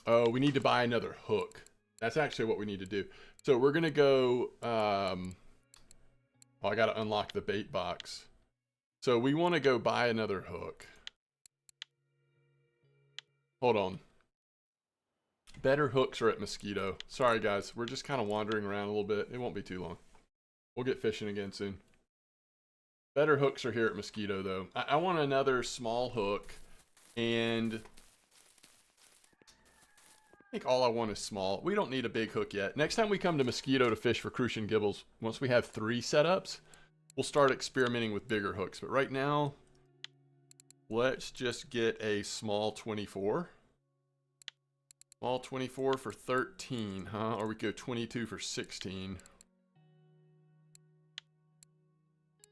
Oh, we need to buy another hook. That's actually what we need to do. So we're going to go... Oh, I got to unlock the bait box. So we want to go buy another hook. Hold on. Better hooks are at Mosquito. Sorry, guys. We're just kind of wandering around a little bit. It won't be too long. We'll get fishing again soon. Better hooks are here at Mosquito, though. I want another small hook. And... I think all I want is small. We don't need a big hook yet. Next time we come to Mosquito to fish for Crucian Gibbles, once we have 3 setups, we'll start experimenting with bigger hooks. But right now, let's just get a small 24. Small 24 for 13, huh? Or we go 22 for 16.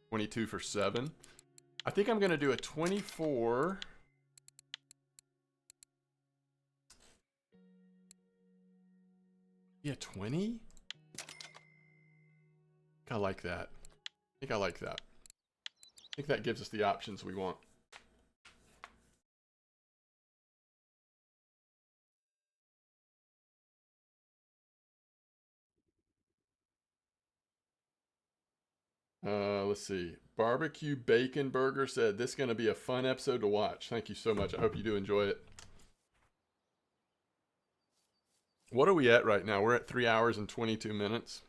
22 for 7. I think I'm going to do a 24. Yeah, 20? I like that. I think I like that. I think that gives us the options we want. Let's see. Barbecue Bacon Burger said, this is going to be a fun episode to watch. Thank you so much. I hope you do enjoy it. What are we at right now? We're at 3 hours and 22 minutes.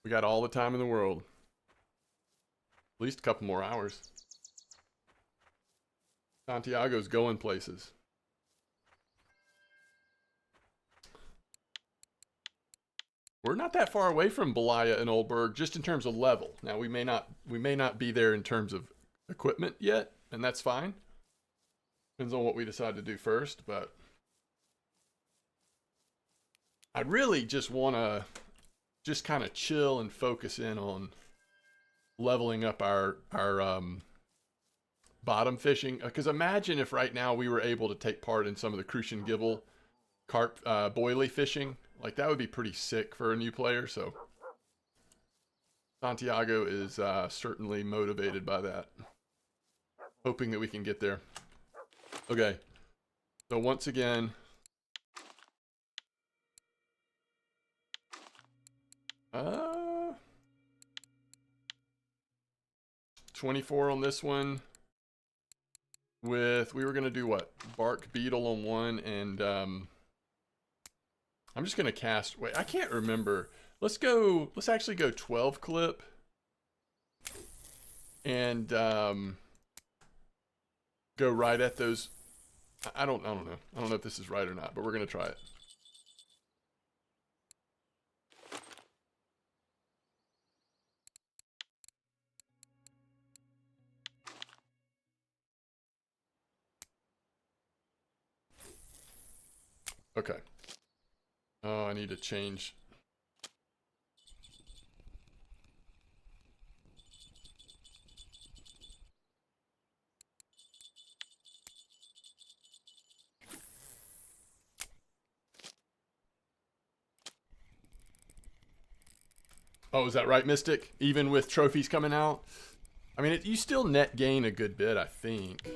We got all the time in the world. At least a couple more hours. Santiago's going places. We're not that far away from Belaya and Oldberg, just in terms of level. Now we may not be there in terms of equipment yet, and that's fine. Depends on what we decide to do first, but I really just want to just kind of chill and focus in on leveling up our bottom fishing. Because imagine if right now we were able to take part in some of the Crucian Gibble carp boilie fishing. Like, that would be pretty sick for a new player. So Santiago is certainly motivated by that, hoping that we can get there. Okay, so once again, 24 on this one. We were gonna do what? Bark Beetle on one, and I'm just gonna cast. Wait, I can't remember. Let's actually go 12 clip, and go right at those. I don't know. I don't know if this is right or not, but we're gonna try it. Okay. Oh, I need to change. Oh, is that right, Mystic? Even with trophies coming out? I mean, you still net gain a good bit, I think.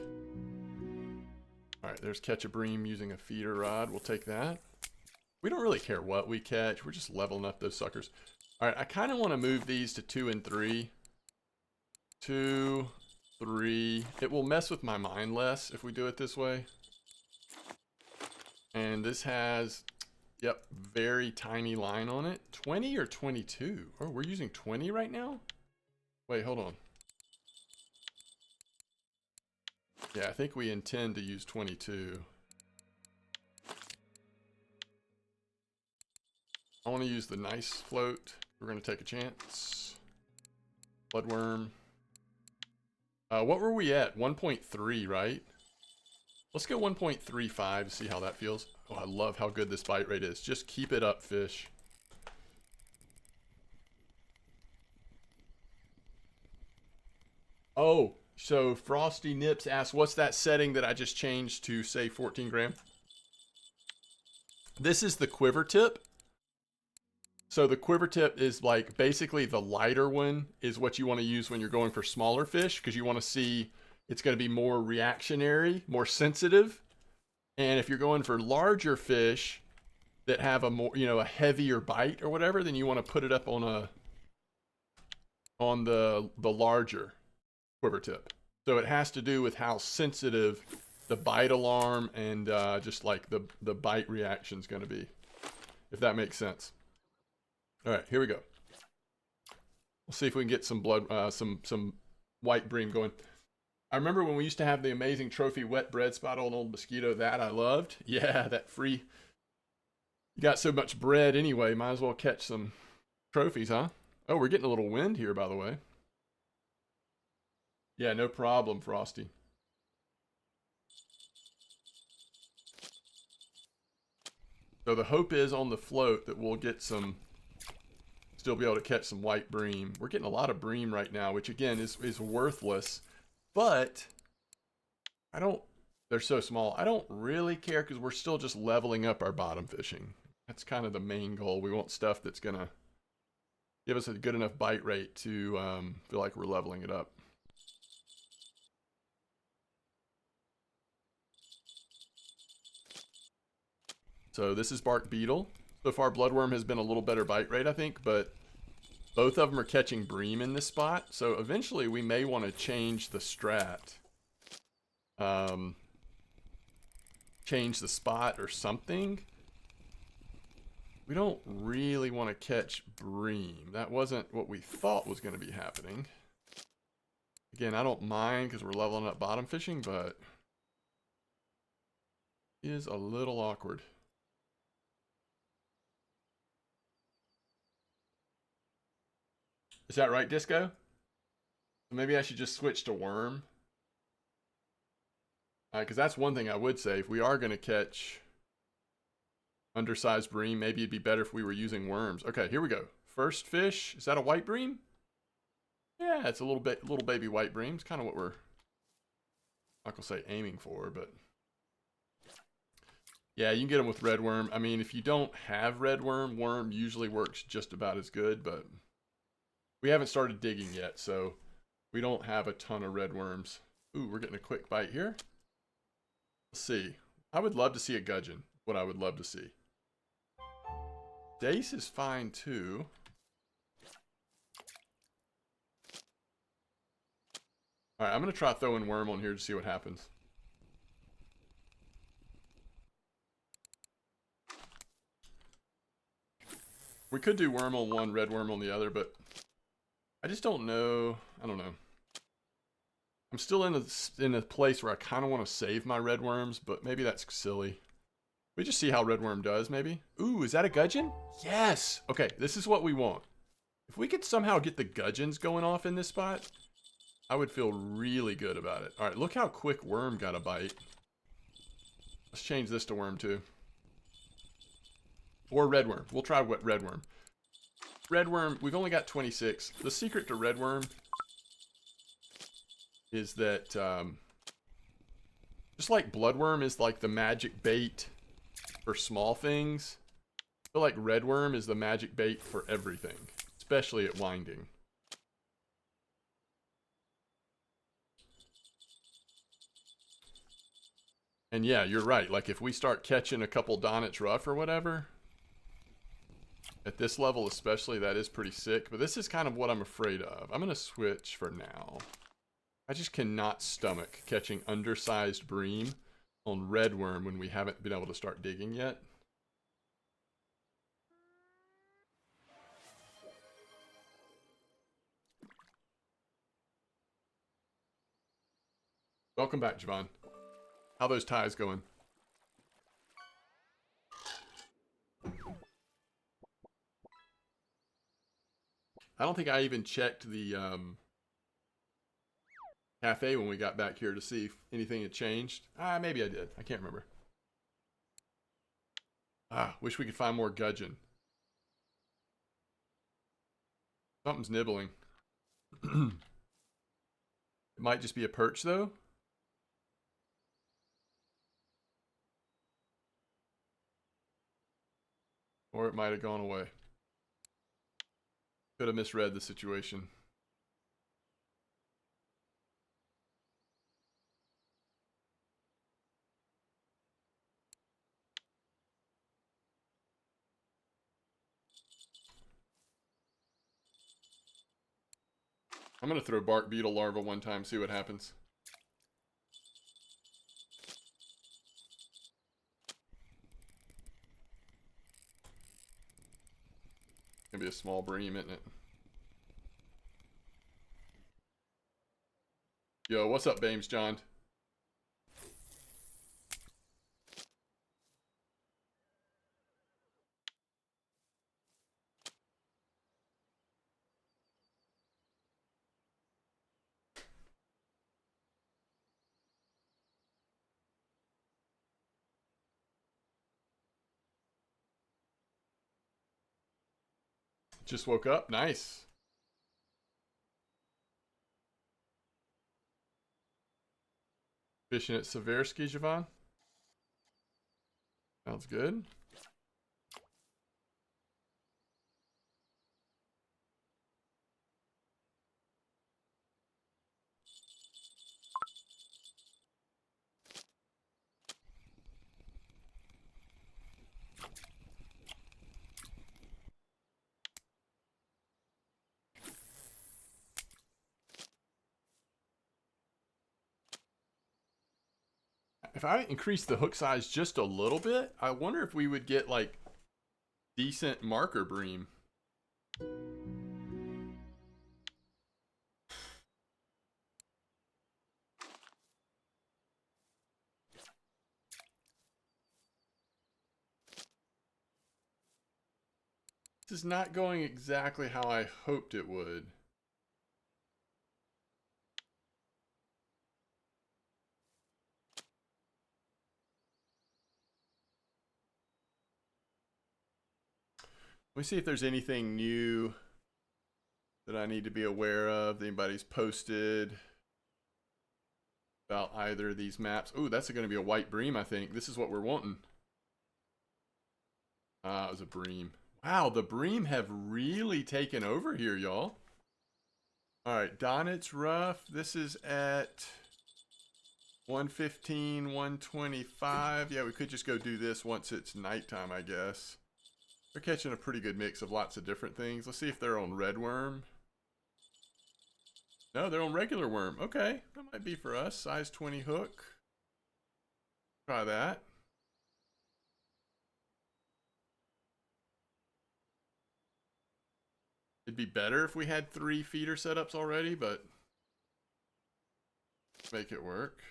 All right, there's catch a bream using a feeder rod. We'll take that. We don't really care what we catch. We're just leveling up those suckers. All right, I kind of want to move these to 2 and 3. 2, 3. It will mess with my mind less if we do it this way. And this has, yep, very tiny line on it. 20 or 22? Oh, we're using 20 right now? Wait, hold on. Yeah, I think we intend to use 22. I want to use the nice float. We're going to take a chance. Bloodworm. What were we at? 1.3, right? Let's go 1.35 to see how that feels. Oh, I love how good this bite rate is. Just keep it up, fish. Oh, so Frosty Nips asks, what's that setting that I just changed to, say, 14 gram? This is the quiver tip. So the quiver tip is like basically the lighter one is what you want to use when you're going for smaller fish, because you want to see it's going to be more reactionary, more sensitive. And if you're going for larger fish that have a more, a heavier bite or whatever, then you want to put it up on the larger quiver tip. So it has to do with how sensitive the bite alarm and just like the bite reaction is going to be, if that makes sense. All right, here we go. We'll see if we can get some blood, some white bream going. I remember when we used to have the amazing trophy wet bread spot on Old Mosquito. That I loved. Yeah, that free. You got so much bread anyway, might as well catch some trophies, huh? Oh, we're getting a little wind here, by the way. Yeah, no problem, Frosty. So the hope is on the float that we'll get some, still be able to catch some white bream. We're getting a lot of bream right now, which again is worthless, but they're so small. I don't really care because we're still just leveling up our bottom fishing. That's kind of the main goal. We want stuff that's gonna give us a good enough bite rate to feel like we're leveling it up. So this is bark beetle. So far, bloodworm has been a little better bite rate, I think, but Both of them are catching bream in this spot, so eventually we may want to change the strat. Change the spot or something. We don't really want to catch bream. That wasn't what we thought was going to be happening. Again, I don't mind because we're leveling up bottom fishing, but it is a little awkward. Is that right, Disco? Maybe I should just switch to worm. Because that's one thing I would say. If we are going to catch undersized bream, maybe it'd be better if we were using worms. Okay, here we go. First fish. Is that a white bream? Yeah, it's a little baby white bream. It's kind of what we're, not gonna say aiming for, but yeah, you can get them with red worm. I mean, if you don't have red worm, worm usually works just about as good, but we haven't started digging yet, so we don't have a ton of red worms. Ooh, we're getting a quick bite here. Let's see. I would love to see a gudgeon. What I would love to see. Dace is fine too. All right, I'm gonna try throwing worm on here to see what happens. We could do worm on one, red worm on the other, but I just don't know. I don't know. I'm still in a place where I kind of want to save my red worms, but maybe that's silly. We just see how red worm does, maybe. Ooh, is that a gudgeon? Yes! Okay, this is what we want. If we could somehow get the gudgeons going off in this spot, I would feel really good about it. All right, look how quick worm got a bite. Let's change this to worm too. Or red worm. We'll try red worm. Red worm, we've only got 26. The secret to red worm is that just like bloodworm is like the magic bait for small things, I feel like red worm is the magic bait for everything, especially at winding. And yeah, you're right. Like if we start catching a couple Donnets rough or whatever, at this level especially, that is pretty sick. But this is kind of what I'm afraid of. I'm going to switch for now. I just cannot stomach catching undersized bream on red worm when we haven't been able to start digging yet. Welcome back, Javon. How those ties going? I don't think I even checked the cafe when we got back here to see if anything had changed. Maybe I did. I can't remember. Wish we could find more gudgeon. Something's nibbling. It might just be a perch, though. Or it might have gone away. Could have misread the situation. I'm going to throw bark beetle larva one time, see what happens. Gonna be a small bream, isn't it? Yo, what's up, Bames John? Just woke up. Nice. Fishing at Seversky, Javon. Sounds good. if I increase the hook size just a little bit, I wonder if we would get like decent marker bream. This is not going exactly how I hoped it would. Let me see if there's anything new that I need to be aware of that anybody's posted about either of these maps. Oh, that's going to be a white bream, I think. This is what we're wanting. Ah, it was a bream. Wow, the bream have really taken over here, y'all. All right, Donit's rough. This is at 115, 125. Yeah, we could just go do this once it's nighttime, I guess. They're catching a pretty good mix of lots of different things. Let's see if they're on red worm. No, they're on regular worm. Okay, that might be for us. Size 20 hook. Try that. It'd be better if we had 3 feeder setups already, but make it work.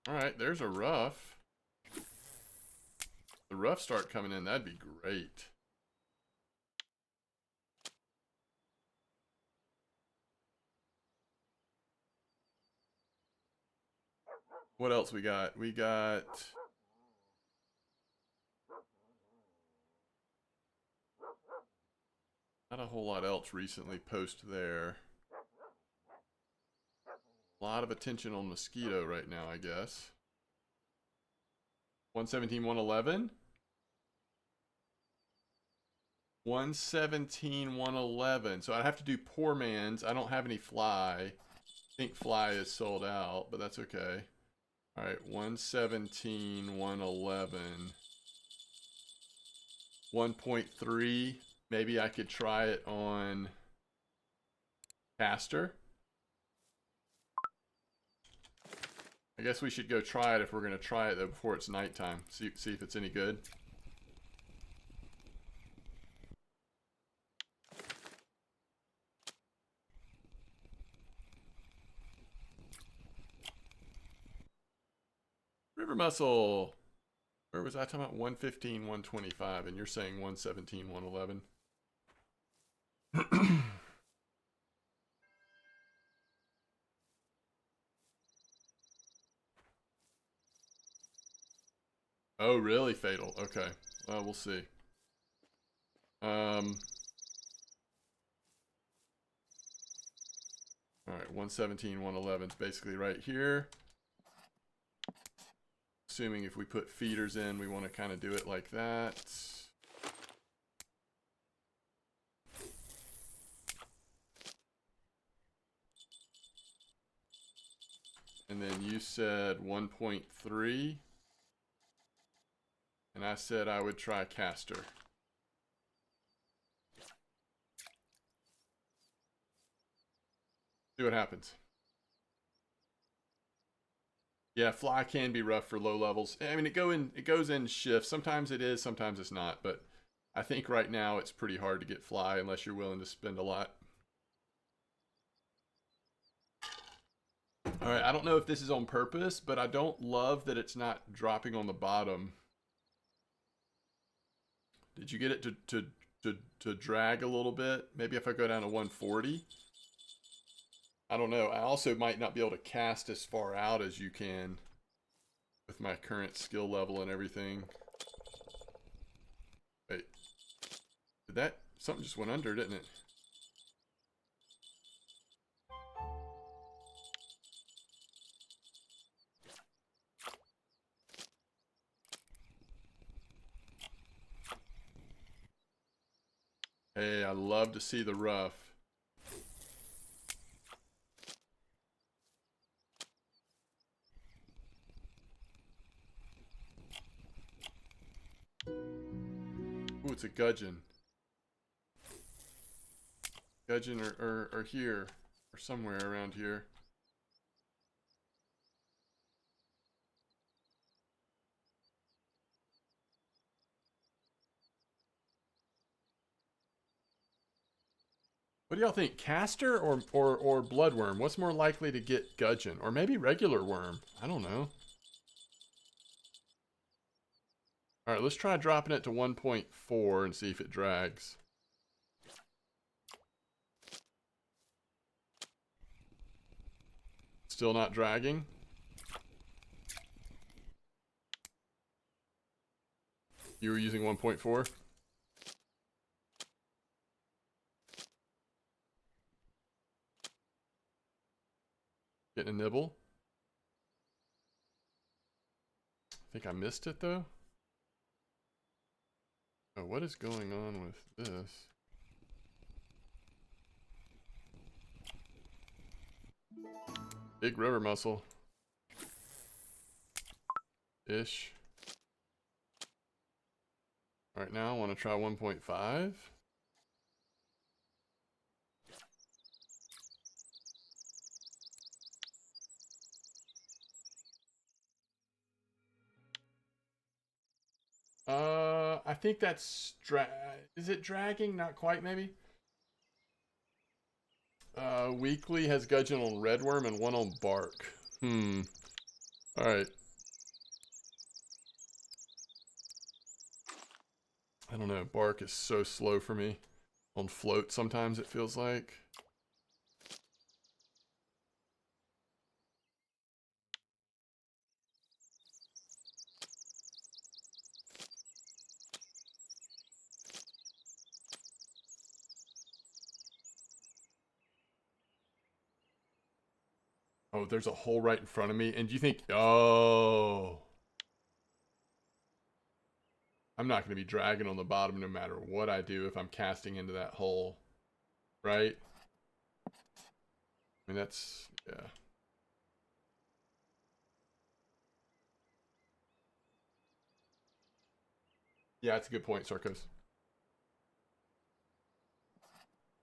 All right, there's a rough. The rough start coming in, that'd be great. What else we got? We got not a whole lot else recently post there. A lot of attention on mosquito right now, I guess. 117, 111. 117, 111. So I'd have to do poor man's. I don't have any fly. I think fly is sold out, but that's okay. All right, 117, 111. 1.3. Maybe I could try it on caster. I guess we should go try it if we're going to try it though before it's nighttime. See if it's any good. River mussel. Where was I talking about? 115, 125, and you're saying 117, 111. Oh, really? Fatal. Okay. Well, we'll see. All right, 117, 111 is basically right here. Assuming if we put feeders in, we want to kind of do it like that. And then you said 1.3. And I said I would try caster. See what happens. Yeah, fly can be rough for low levels. I mean, it goes in shifts. Sometimes it is, sometimes it's not. But I think right now it's pretty hard to get fly unless you're willing to spend a lot. All right, I don't know if this is on purpose, but I don't love that it's not dropping on the bottom. Did you get it to drag a little bit? Maybe if I go down to 140. I don't know. I also might not be able to cast as far out as you can with my current skill level and everything. Wait. Did that... Something just went under, didn't it? Hey, I love to see the rough. Ooh, it's a gudgeon. Gudgeon or here. Or somewhere around here. What do y'all think? Caster or bloodworm? What's more likely to get gudgeon? Or maybe regular worm? I don't know. Alright, let's try dropping it to 1.4 and see if it drags. Still not dragging? You were using 1.4? Getting a nibble? I think I missed it though. Oh, what is going on with this? Big rubber muscle. Ish. Alright, now I want to try 1.5. I think that's is it dragging? Not quite, maybe. Weekly has gudgeon on redworm and one on bark. All right. I don't know. Bark is so slow for me. On float, sometimes it feels like. Oh, there's a hole right in front of me. And you think, oh, I'm not going to be dragging on the bottom no matter what I do if I'm casting into that hole. Right? I mean, that's, yeah. Yeah, that's a good point, Sarkos.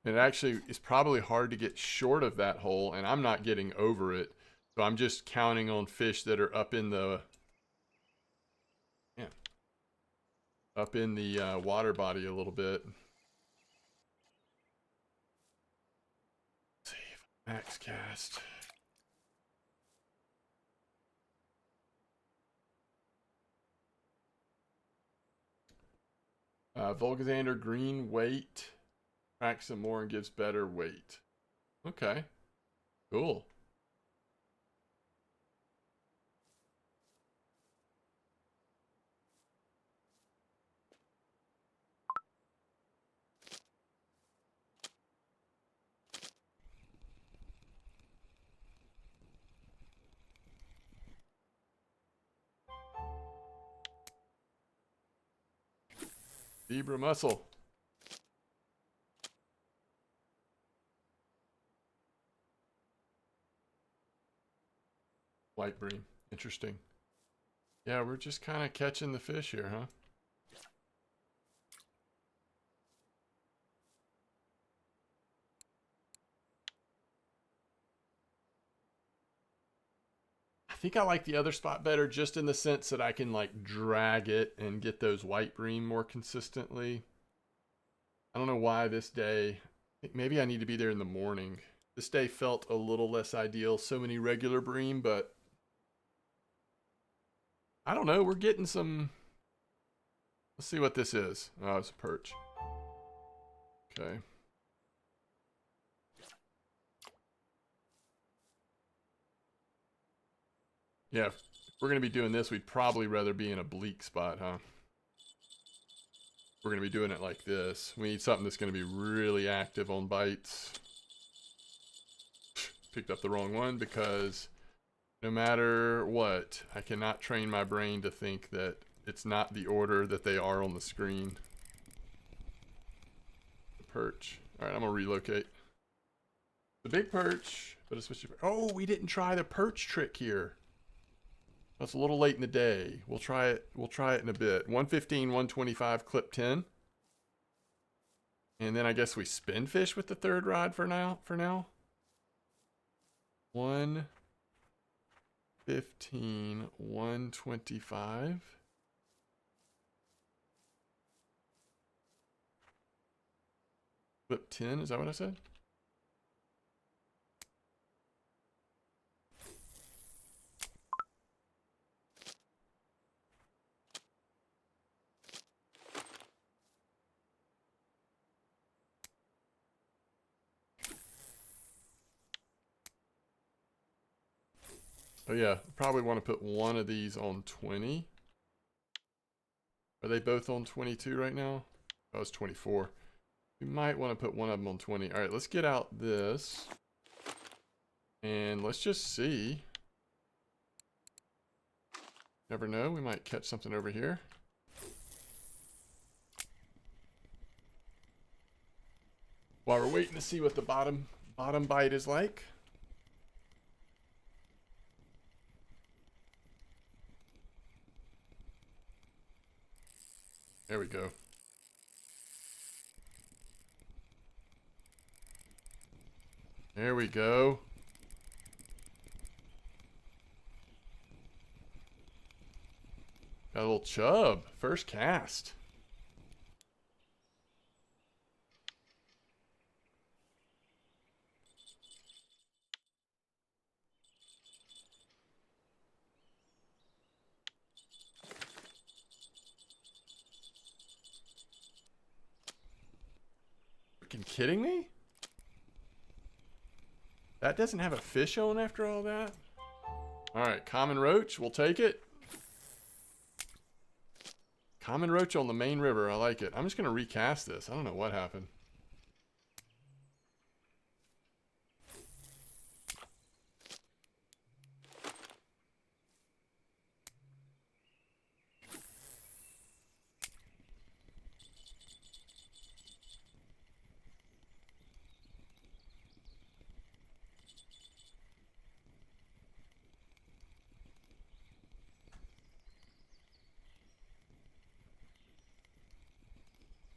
And it actually is probably hard to get short of that hole, and I'm not getting over it. So I'm just counting on fish that are up in the water body a little bit. Let's see if I max cast. Volgazander green weight. Cracks some more and gives better weight. Okay. Cool. Zebra mussel. White bream. Interesting. Yeah, we're just kind of catching the fish here, huh? I think I like the other spot better just in the sense that I can like drag it and get those white bream more consistently. I don't know why this day, I think maybe I need to be there in the morning. This day felt a little less ideal. So many regular bream, but I don't know. We're getting some. Let's see what this is. Oh, it's a perch. Okay. Yeah, if we're going to be doing this, we'd probably rather be in a bleak spot, huh? We're going to be doing it like this. We need something that's going to be really active on bites. Picked up the wrong one because no matter what, I cannot train my brain to think that it's not the order that they are on the screen. The perch. All right, I'm going to relocate. The big perch, but it's supposed to be... Oh, we didn't try the perch trick here. That's a little late in the day. We'll try it. We'll try it in a bit. 115, 125, clip 10. And then I guess we spin fish with the third rod for now. 115, 125. Flip 10, is that what I said? Oh yeah, probably want to put one of these on 20. Are they both on 22 right now? Oh, it's 24. We might want to put one of them on 20. All right, let's get out this. And let's just see. Never know, we might catch something over here. While we're waiting to see what the bottom bite is like. There we go. There we go. Got a little chub. First cast. Freaking kidding me? That doesn't have a fish on after all that? Alright, common roach. We'll take it. Common roach on the main river. I like it. I'm just going to recast this. I don't know what happened.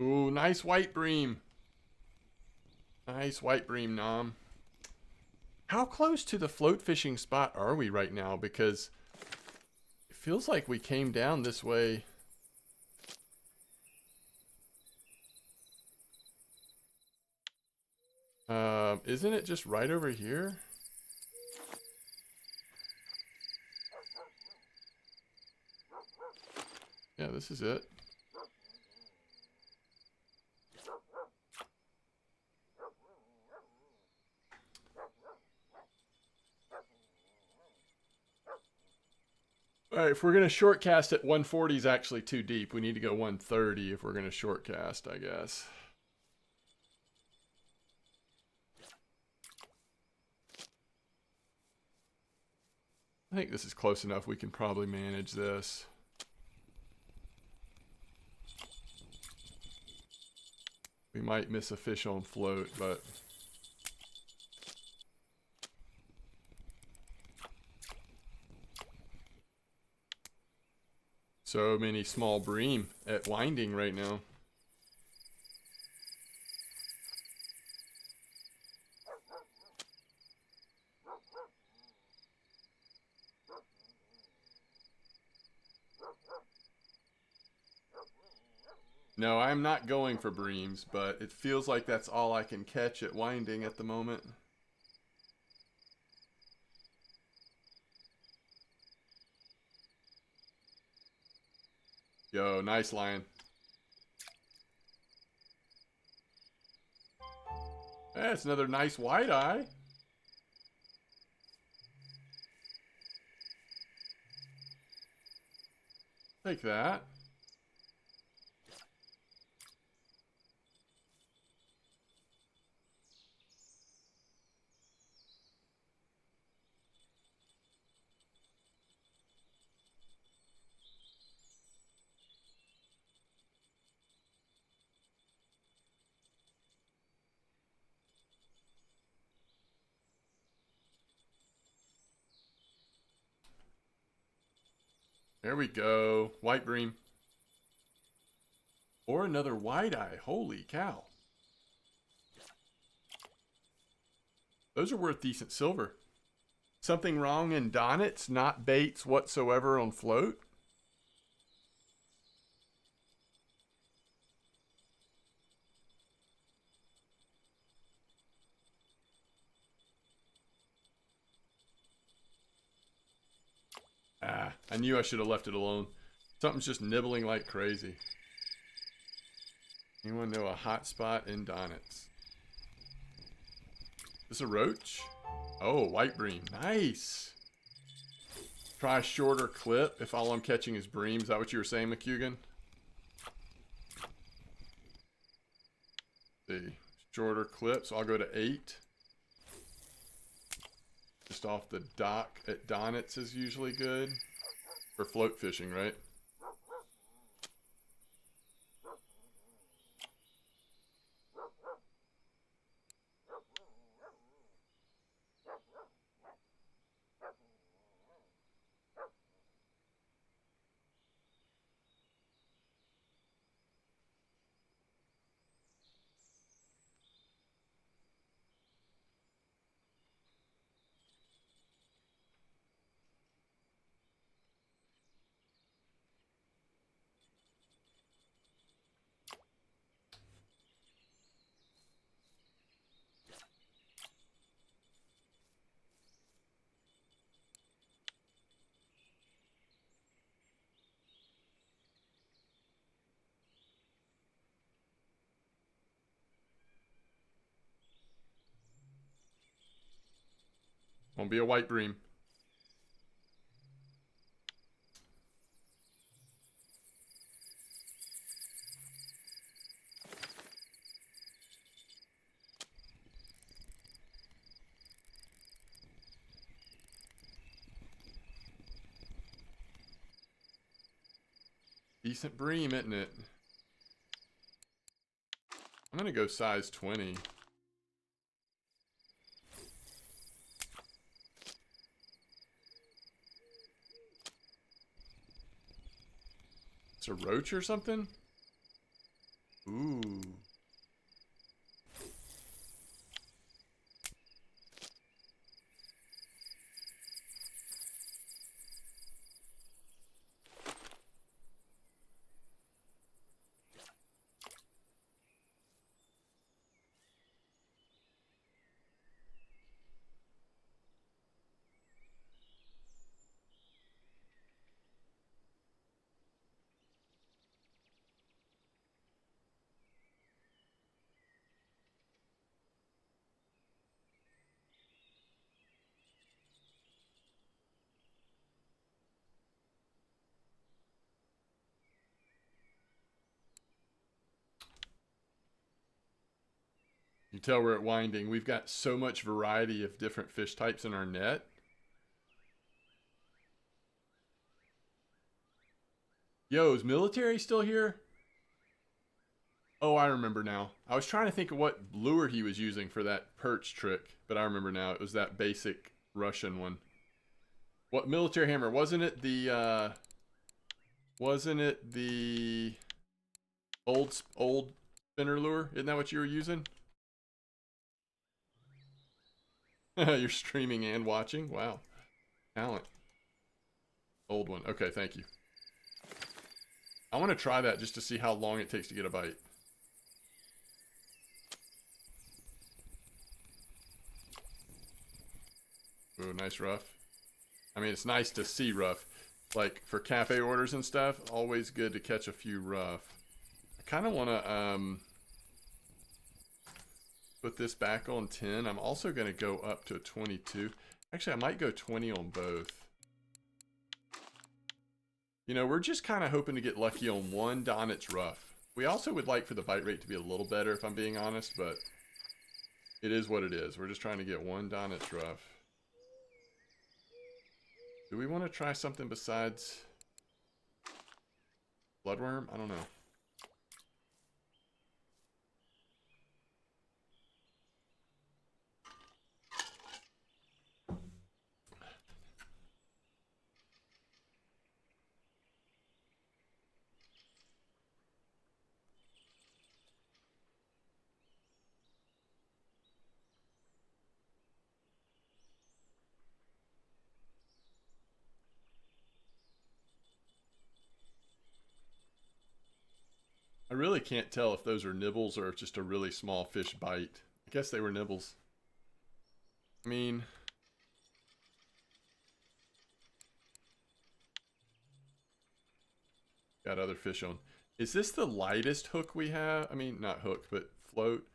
Ooh, nice white bream. Nice white bream, Nom. How close to the float fishing spot are we right now? Because it feels like we came down this way. Isn't it just right over here? Yeah, this is it. All right, if we're going to short cast it, 140 is actually too deep. We need to go 130 if we're going to short cast, I guess. I think this is close enough. We can probably manage this. We might miss a fish on float, but... So many small bream at winding right now. No, I'm not going for breams, but it feels like that's all I can catch at winding at the moment. Yo, nice line. That's another nice wide eye. Take that. There we go. White bream. Or another wide eye. Holy cow. Those are worth decent silver. Something wrong in Donnets, not baits whatsoever on float? Ah, I knew I should have left it alone. Something's just nibbling like crazy. Anyone know a hot spot in Donnets? Is this a roach? Oh, white bream. Nice. Try a shorter clip if all I'm catching is bream. Is that what you were saying, McCugan? Let's see. Shorter clip, so I'll go to 8. Just off the dock at Donnets is usually good. For float fishing, right? Won't be a white bream. Decent bream, isn't it? I'm gonna go size 20. It's a roach or something? Ooh. You tell we're at winding. We've got so much variety of different fish types in our net. Yo, is military still here? Oh, I remember now. I was trying to think of what lure he was using for that perch trick, but I remember now. It was that basic Russian one. What military hammer? Wasn't it the old spinner lure? Isn't that what you were using? You're streaming and watching? Wow. Talent. Old one. Okay, thank you. I want to try that just to see how long it takes to get a bite. Ooh, nice rough. I mean, it's nice to see rough. Like, for cafe orders and stuff, always good to catch a few rough. I kind of want to, put this back on 10. I'm also going to go up to a 22. Actually, I might go 20 on both. You know, we're just kind of hoping to get lucky on one Donnets rough. We also would like for the bite rate to be a little better, if I'm being honest, but it is what it is. We're just trying to get one Donnets rough. Do we want to try something besides bloodworm? I don't know. I really can't tell if those are nibbles or just a really small fish bite. I guess they were nibbles. I mean, got other fish on. Is this the lightest hook we have? I mean, not hook, but float.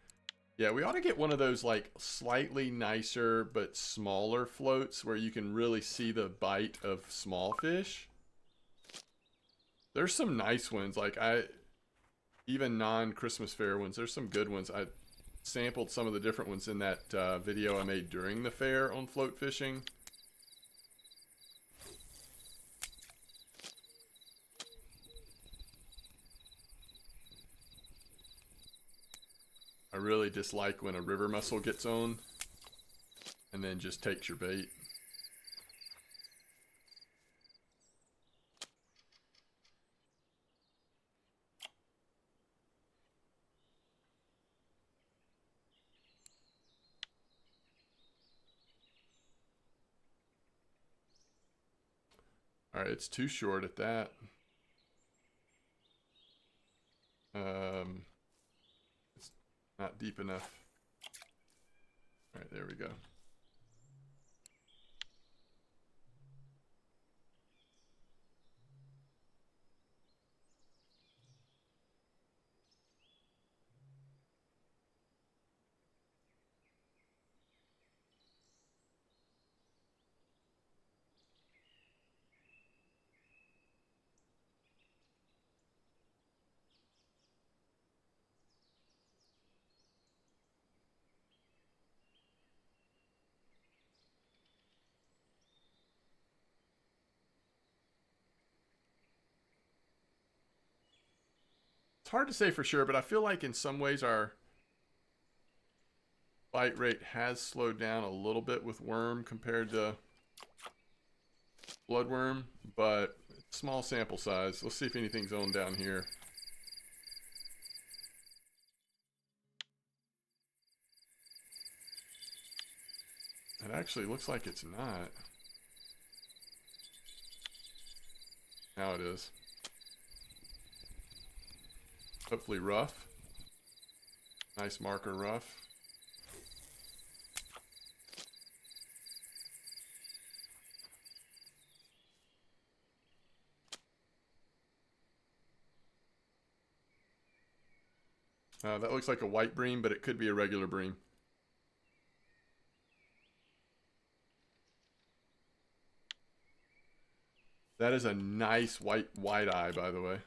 Yeah, we ought to get one of those like slightly nicer but smaller floats where you can really see the bite of small fish. There's some nice ones, like even non-Christmas fair ones. There's some good ones. I sampled some of the different ones in that video I made during the fair on float fishing. I really dislike when a river mussel gets on and then just takes your bait. Alright, it's too short at that. It's not deep enough. Alright, there we go. It's hard to say for sure, but I feel like in some ways our bite rate has slowed down a little bit with worm compared to bloodworm, but small sample size. Let's see if anything's on down here. It actually looks like it's not. Now it is. Hopefully rough. Nice marker rough. That looks like a white bream, but it could be a regular bream. That is a nice white eye, by the way.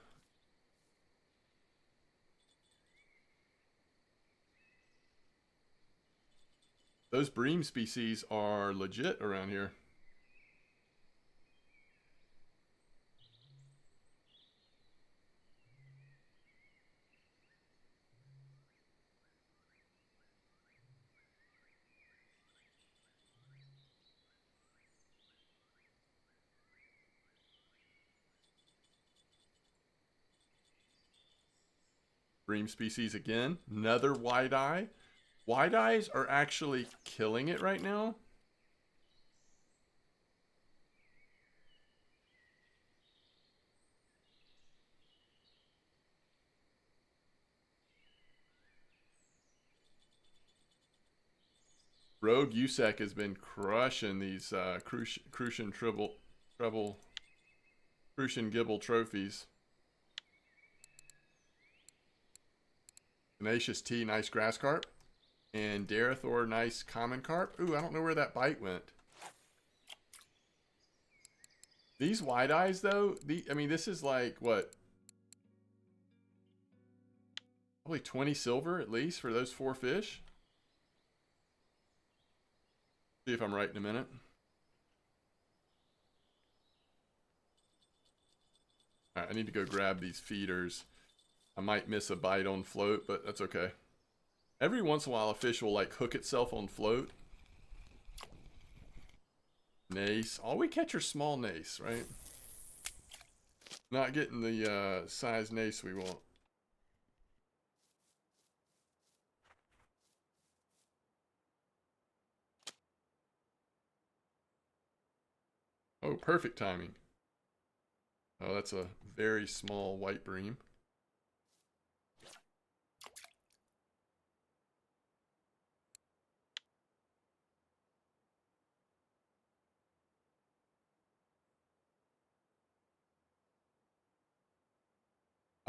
Those bream species are legit around here. Bream species again. Another wide eye. Wide eyes are actually killing it right now. Rogue USEC has been crushing these Crucian Gibble trophies. Tenacious T, nice grass carp. And Darethor, nice common carp. Ooh, I don't know where that bite went. These wide eyes, though, I mean, this is like, what? Probably 20 silver, at least, for those 4 fish. See if I'm right in a minute. Alright, I need to go grab these feeders. I might miss a bite on float, but that's okay. Every once in a while, a fish will like hook itself on float. Nace. All we catch are small nace, right? Not getting the size nace we want. Oh, perfect timing. Oh, that's a very small white bream.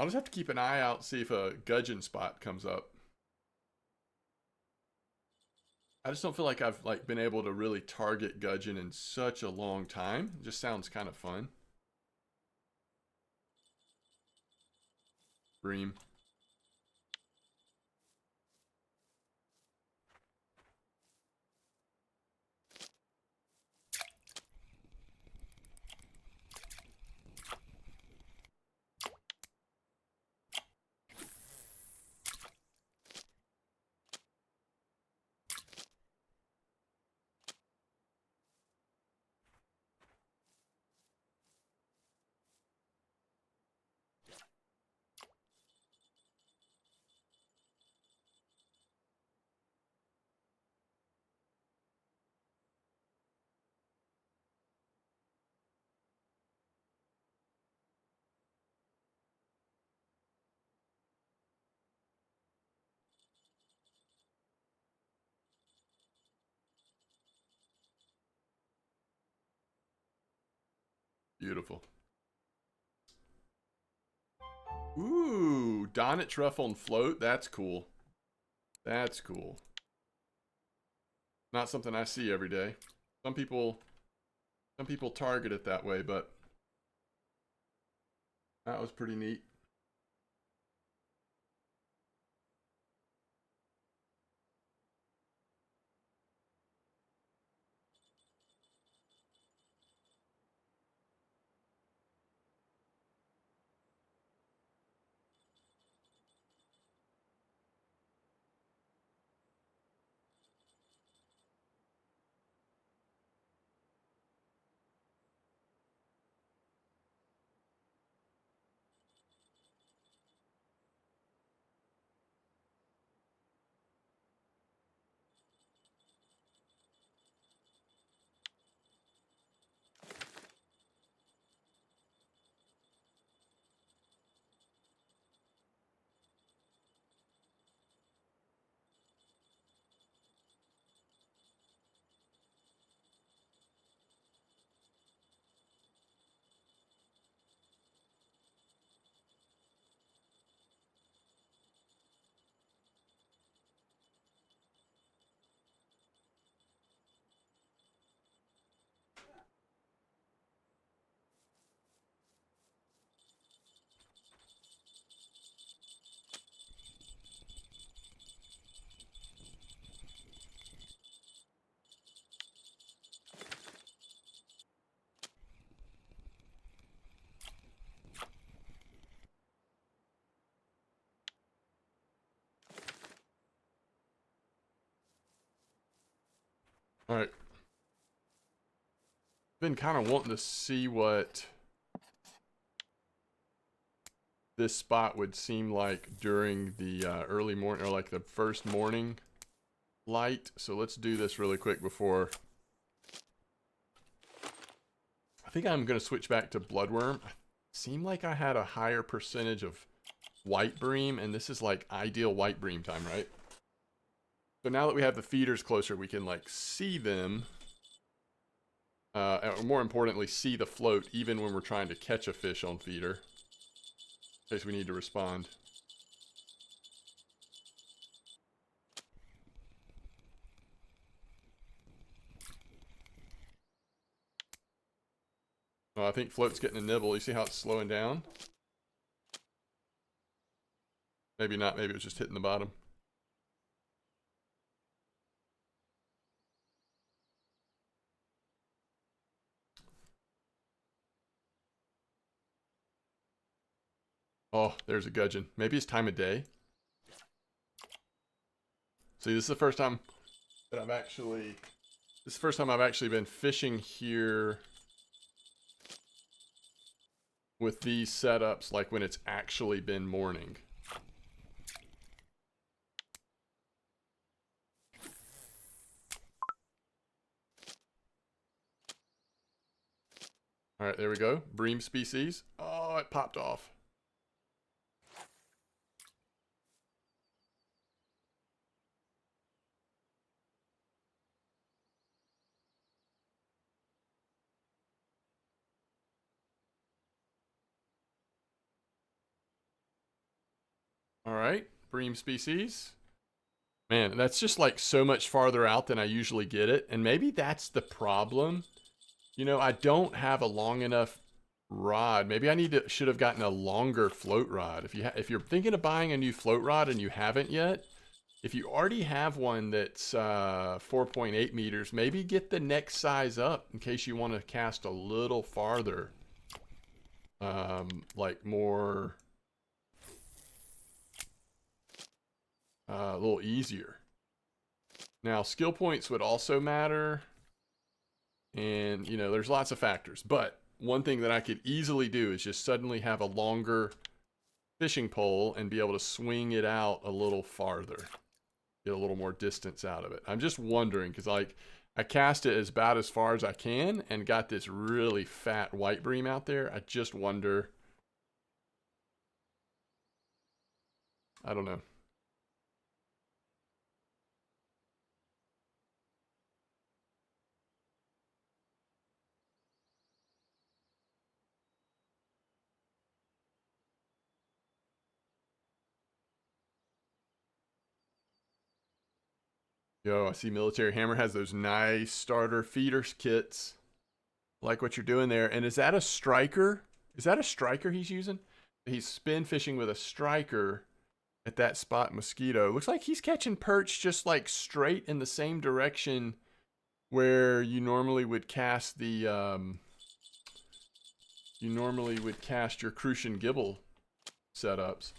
I'll just have to keep an eye out, see if a gudgeon spot comes up. I just don't feel like I've like been able to really target gudgeon in such a long time. It just sounds kind of fun. Bream. Beautiful. Ooh, Donnet truffle and float. That's cool. That's cool. Not something I see every day. Some people target it that way, but that was pretty neat. All right. Been kind of wanting to see what this spot would seem like during the early morning, or like the first morning light. So let's do this really quick before. I think I'm going to switch back to bloodworm. It seemed like I had a higher percentage of white bream, and this is like ideal white bream time, right? So now that we have the feeders closer, we can like see them. Or more importantly, see the float even when we're trying to catch a fish on feeder. In case we need to respond. Oh, I think float's getting a nibble. You see how it's slowing down? Maybe not. Maybe it was just hitting the bottom. Oh, there's a gudgeon. Maybe it's time of day. See, this is the first time that I've actually... This is the first time I've actually been fishing here with these setups, like when it's actually been morning. All right, there we go. Bream species. Oh, it popped off. All right, bream species. Man, that's just like so much farther out than I usually get it. And maybe that's the problem. You know, I don't have a long enough rod. Maybe I should have gotten a longer float rod. If you're thinking of buying a new float rod and you haven't yet, if you already have one that's 4.8 meters, maybe get the next size up in case you want to cast a little farther. Like more, a little easier. Now, skill points would also matter. And, you know, there's lots of factors. But one thing that I could easily do is just suddenly have a longer fishing pole and be able to swing it out a little farther. Get a little more distance out of it. I'm just wondering, because, like, I cast it about as far as I can and got this really fat white bream out there. I just wonder. I don't know. Yo, I see Military Hammer has those nice starter feeder kits. Like what you're doing there. And is that a striker? Is that a striker he's using? He's spin fishing with a striker at that spot mosquito. Looks like he's catching perch just like straight in the same direction where you normally would cast the your crucian gibble setups.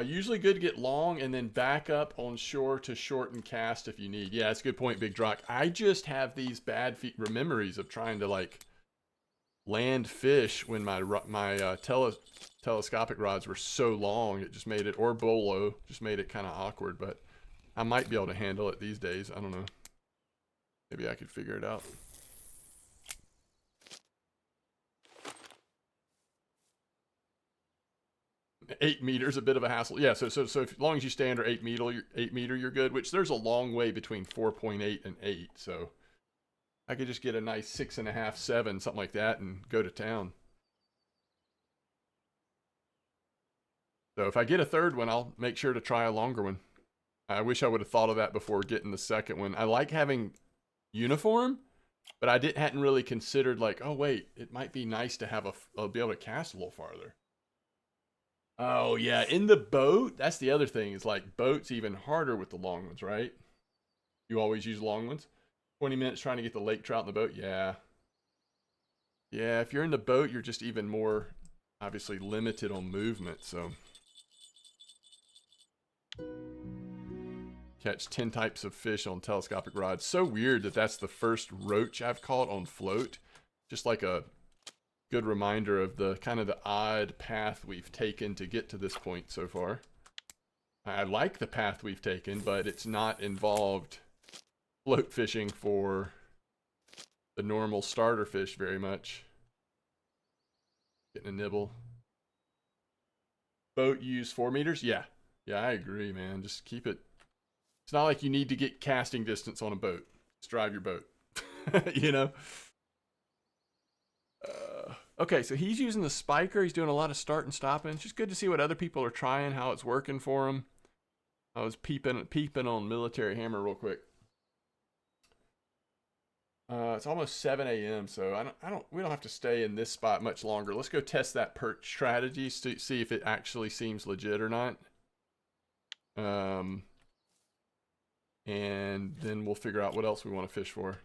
Usually good to get long and then back up on shore to shorten cast if you need. Yeah, that's a good point, Big Drock. I just have these bad memories of trying to like land fish when my telescopic rods were so long. It just made it, or bolo, just made it kind of awkward. But I might be able to handle it these days. I don't know. Maybe I could figure it out. Eight meters, a bit of a hassle. Yeah, so as long as you stay under 8 meter, you're good. Which there's a long way between 4.8 and 8. So I could just get a nice 6.5, 7, something like that, and go to town. So if I get a third one, I'll make sure to try a longer one. I wish I would have thought of that before getting the second one. I like having uniform, but I hadn't really considered like, oh wait, it might be nice to have be able to cast a little farther. Oh yeah, in the boat, that's the other thing. Is like boats even harder with the long ones, right? You always use long ones. 20 minutes trying to get the lake trout in the boat. Yeah. Yeah, if you're in the boat, you're just even more obviously limited on movement, so catch 10 types of fish on telescopic rods. So weird that that's the first roach I've caught on float. Just like a good reminder of the kind of the odd path we've taken to get to this point so far. I like the path we've taken, but it's not involved float fishing for the normal starter fish very much. Getting a nibble. Boat use 4 meters? Yeah. Yeah, I agree, man. Just keep it. It's not like you need to get casting distance on a boat. Just drive your boat. You know? Okay, so he's using the spiker. He's doing a lot of start and stopping. It's just good to see what other people are trying, how it's working for them. I was peeping on Military Hammer real quick. It's almost 7 a.m., so we don't have to stay in this spot much longer. Let's go test that perch strategy, see if it actually seems legit or not. And then we'll figure out what else we want to fish for.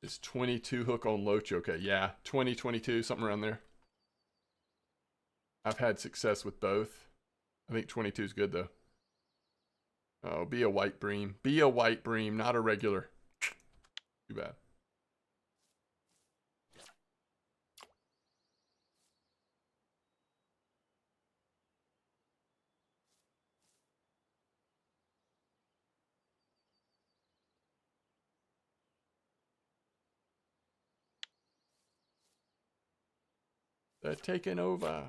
It's 22 hook on Loach. Okay, yeah, 20, 22, something around there. I've had success with both. I think 22 is good though. Oh, be a white bream. Be a white bream, not a regular. Too bad. They're taking over.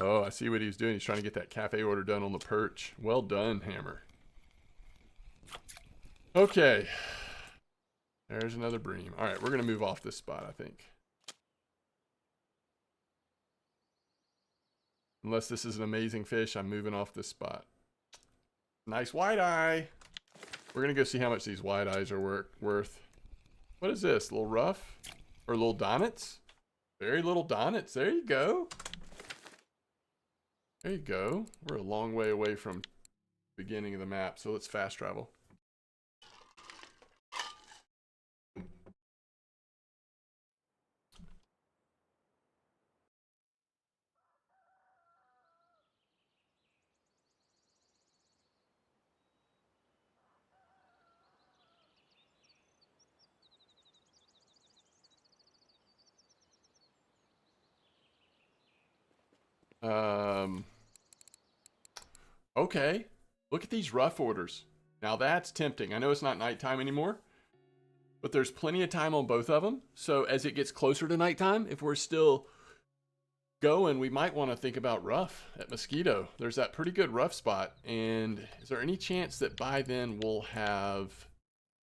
Oh, I see what he's doing. He's trying to get that cafe order done on the perch. Well done, Hammer. Okay. There's another bream. All right, we're going to move off this spot, I think. Unless this is an amazing fish, I'm moving off this spot. Nice wide eye. We're going to go see how much these wide eyes are worth. What is this? A little rough? Or little donnets? Very little donnets. There you go. There you go. We're a long way away from the beginning of the map, so let's fast travel. Okay. Look at these rough orders. Now that's tempting. I know it's not nighttime anymore, but there's plenty of time on both of them. So as it gets closer to nighttime, if we're still going, we might want to think about rough at Mosquito. There's that pretty good rough spot. And is there any chance that by then we'll have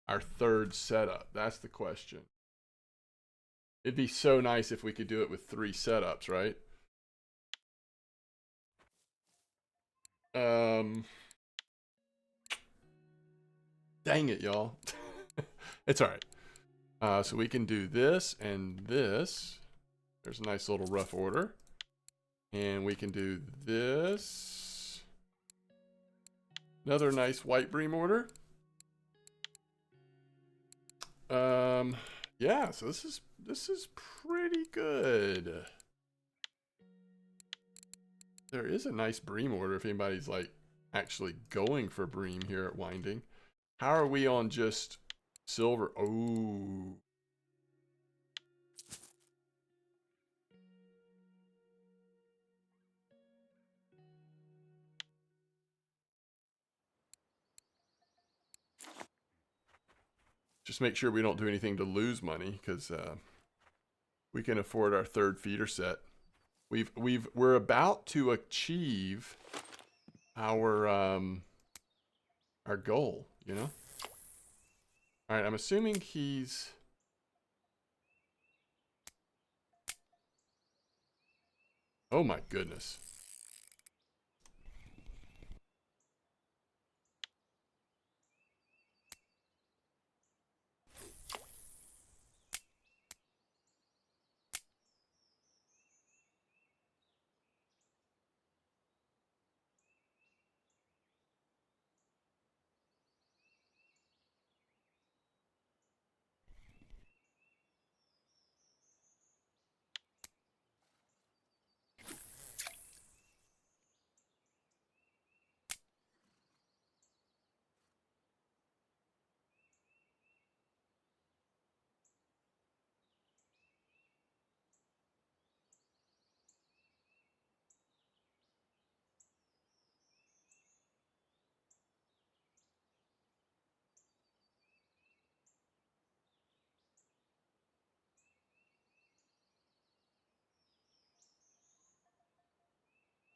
our third setup? That's the question. It'd be so nice if we could do it with 3 setups, right? Dang it, y'all. It's all right. So we can do this and this. There's a nice little rough order. And we can do this. Another nice white bream order. Yeah, so this is pretty good. There is a nice bream order if anybody's like actually going for bream here at Winding. How are we on just silver? Oh. Just make sure we don't do anything to lose money, because we can afford our third feeder set. We're about to achieve our goal, you know? All right, I'm assuming he's... Oh my goodness.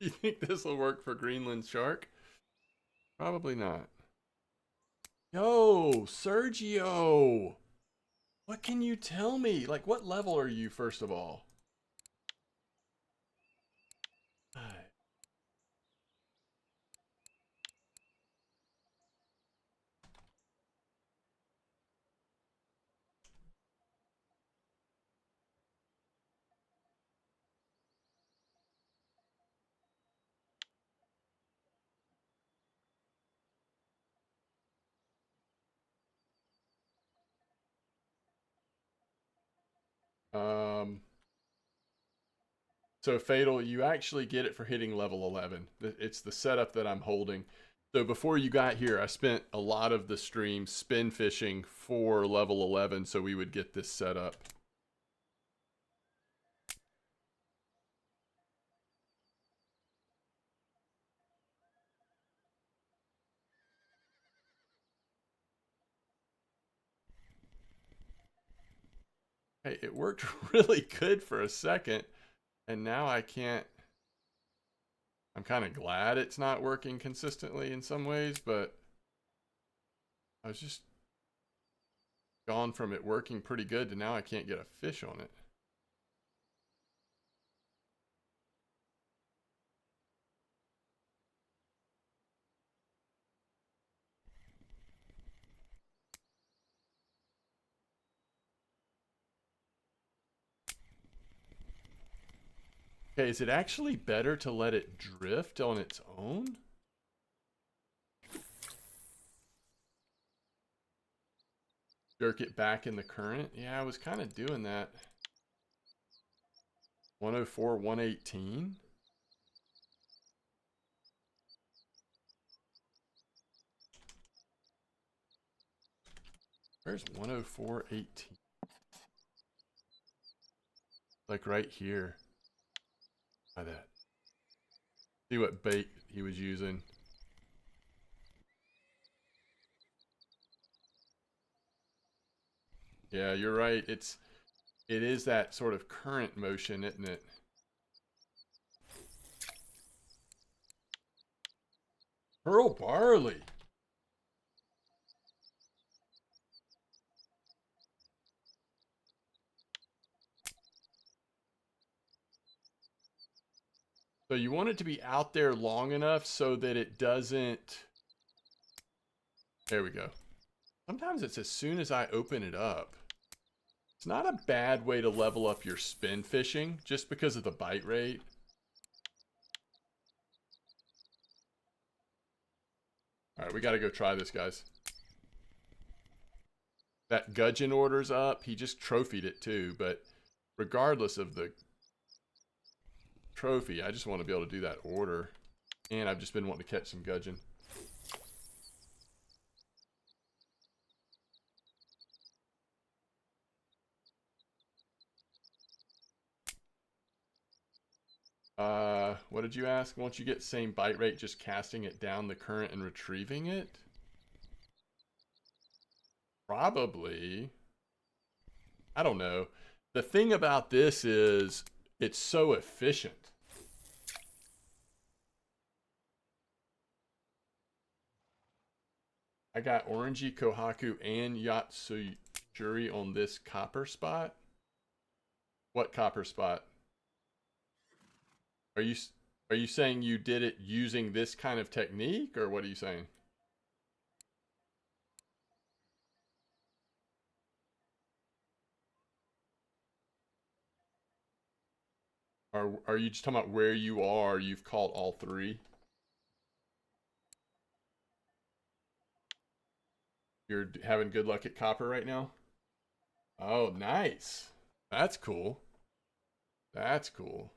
You think this will work for Greenland shark? Probably not. Yo, Sergio! What can you tell me? Like, what level are you, first of all? So Fatal, you actually get it for hitting level 11. It's the setup that I'm holding. So before you got here, I spent a lot of the stream spin fishing for level 11 so we would get this set up. Hey, it worked really good for a second, and now I can't... I'm kind of glad it's not working consistently in some ways, but I was just gone from it working pretty good to now I can't get a fish on it. Okay, is it actually better to let it drift on its own? Jerk it back in the current? Yeah, I was kind of doing that. 104, 118. Where's 104, 18? Like right here. Try that. See what bait he was using. Yeah, you're right. It is that sort of current motion, isn't it? Pearl barley. So you want it to be out there long enough so that it doesn't... There we go. Sometimes it's as soon as I open it up. It's not a bad way to level up your spin fishing just because of the bite rate. All right, we got to go try this, guys. That gudgeon order's up. He just trophied it too, but regardless of the trophy, I just want to be able to do that order. And I've just been wanting to catch some gudgeon. What did you ask? Once you get same bite rate, just casting it down the current and retrieving it? Probably. I don't know. The thing about this is it's so efficient. I got Orangey, Kohaku, and Yatsujuri on this copper spot. What copper spot? Are you saying you did it using this kind of technique, or what are you saying? Are you just talking about where you are? You've caught all three? You're having good luck at copper right now? Oh, nice. That's cool. That's cool.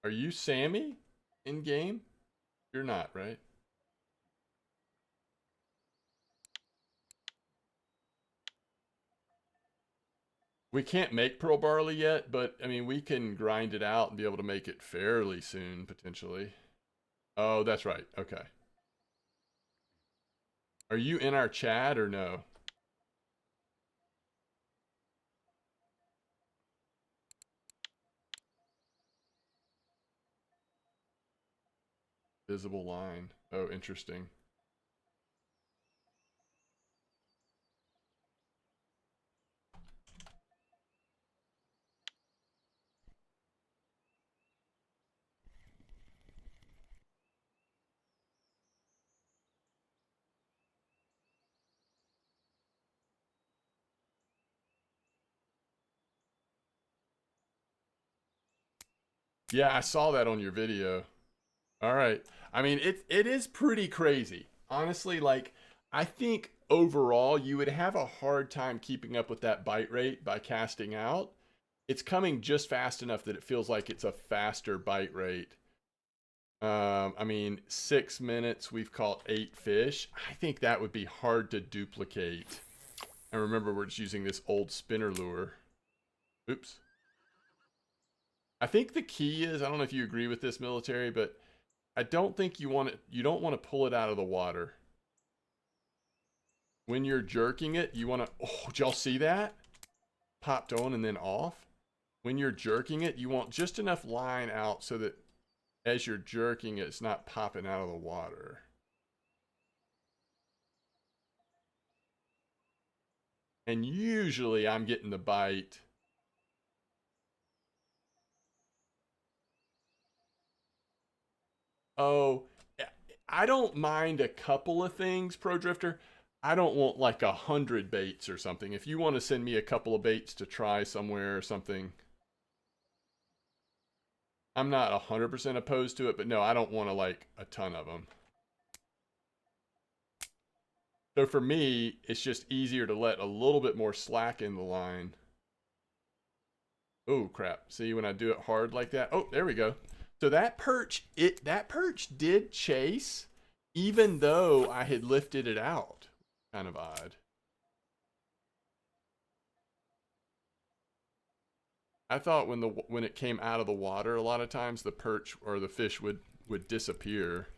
Are you Sammy in game? You're not, right? We can't make pearl barley yet, but I mean, we can grind it out and be able to make it fairly soon, potentially. Oh, that's right. Okay. Are you in our chat or no? Visible line. Oh, interesting. Yeah, I saw that on your video. All right. I mean, it is pretty crazy. Honestly, like, I think overall you would have a hard time keeping up with that bite rate by casting out. It's coming just fast enough that it feels like it's a faster bite rate. I mean, 6 minutes, we've caught 8 fish. I think that would be hard to duplicate. And remember, we're just using this old spinner lure. Oops. I think the key is, I don't know if you agree with this, military, but I don't think you don't want to pull it out of the water. When you're jerking it, you want to, oh, did y'all see that? Popped on and then off. When you're jerking it, you want just enough line out so that as you're jerking it, it's not popping out of the water. And usually I'm getting the bite. Oh, I don't mind a couple of things, Pro Drifter. I don't want like 100 baits or something. If you want to send me a couple of baits to try somewhere or something, I'm not 100% opposed to it, but no, I don't want to like a ton of them. So for me, it's just easier to let a little bit more slack in the line. Oh crap. See, when I do it hard like that. Oh, there we go. So that perch did chase even though I had lifted it out. Kind of odd. I thought when it came out of the water, a lot of times the perch or the fish would disappear.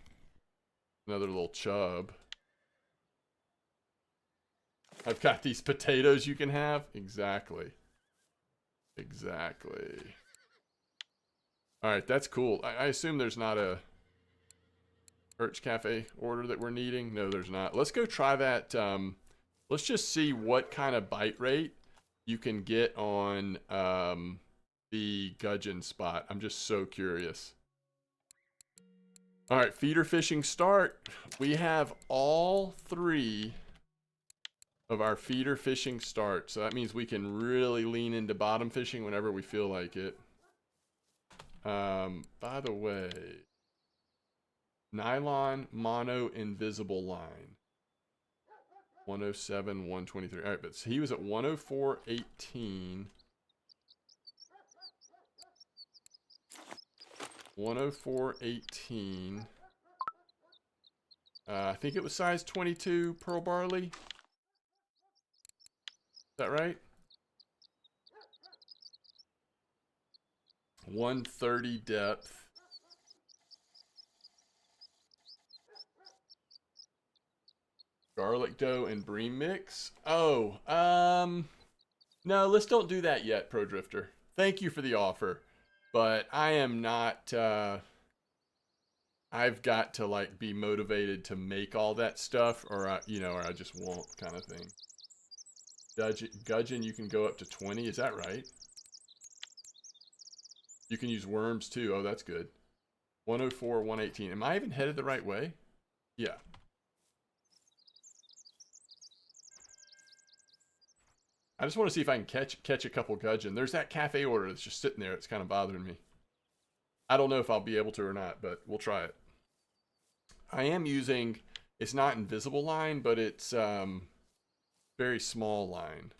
Another little chub. I've got these potatoes you can have. Exactly. Exactly. All right, that's cool. I assume there's not a Perch Cafe order that we're needing. No, there's not. Let's go try that. Let's just see what kind of bite rate you can get on the gudgeon spot. I'm just so curious. All right, feeder fishing start. We have all 3 of our feeder fishing start. So that means we can really lean into bottom fishing whenever we feel like it. By the way, nylon mono invisible line. 107, 123. All right, but he was at 104.18. 104.18. I think it was size 22 pearl barley. Is that right? 130 depth. Garlic dough and bream mix. Oh, no, let's don't do that yet, Pro Drifter. Thank you for the offer, but I am not, I've got to like be motivated to make all that stuff or I, or I just won't kind of thing. Gudgeon, you can go up to 20. Is that right? You can use worms too. Oh, that's good. 104, 118. Am I even headed the right way? Yeah. I just want to see if I can catch a couple gudgeon. There's that cafe order that's just sitting there. It's kind of bothering me. I don't know if I'll be able to or not, but we'll try it. I am using, it's not invisible line, but it's very small line.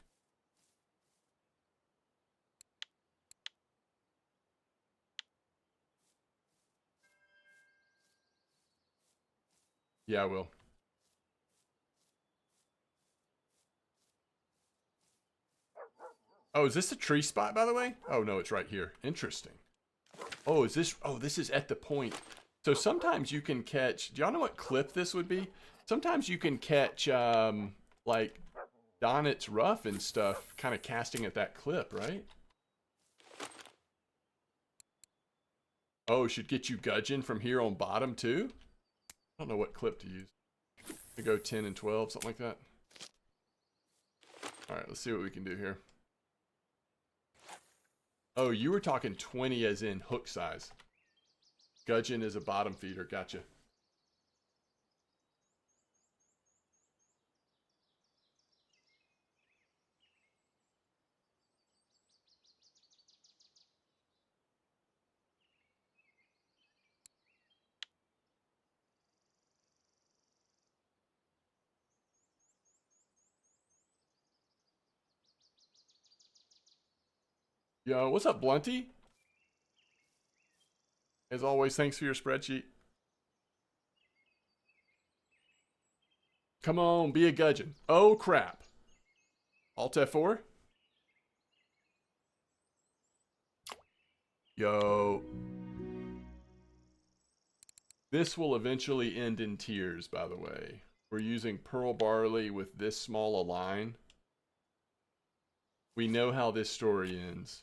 Yeah, I will. Oh, is this a tree spot, by the way? Oh, no, it's right here. Interesting. Oh, is this... Oh, this is at the point. So sometimes you can catch... Do y'all know what clip this would be? Sometimes you can catch, like, Donnet's rough and stuff kind of casting at that clip, right? Oh, should get you gudgeon from here on bottom, too? I don't know what clip to use. To go 10 and 12, something like that. All right, let's see what we can do here. Oh, you were talking 20 as in hook size. Gudgeon is a bottom feeder. Gotcha. Yo, what's up, Blunty? As always, thanks for your spreadsheet. Come on, be a gudgeon. Oh, crap. Alt F4? Yo. This will eventually end in tears, by the way. We're using pearl barley with this small a line. We know how this story ends.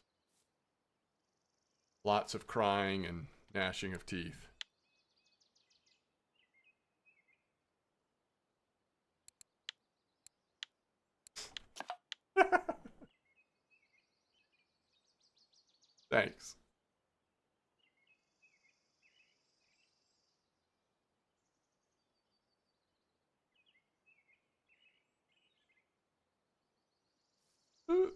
Lots of crying and gnashing of teeth. Thanks. Boop.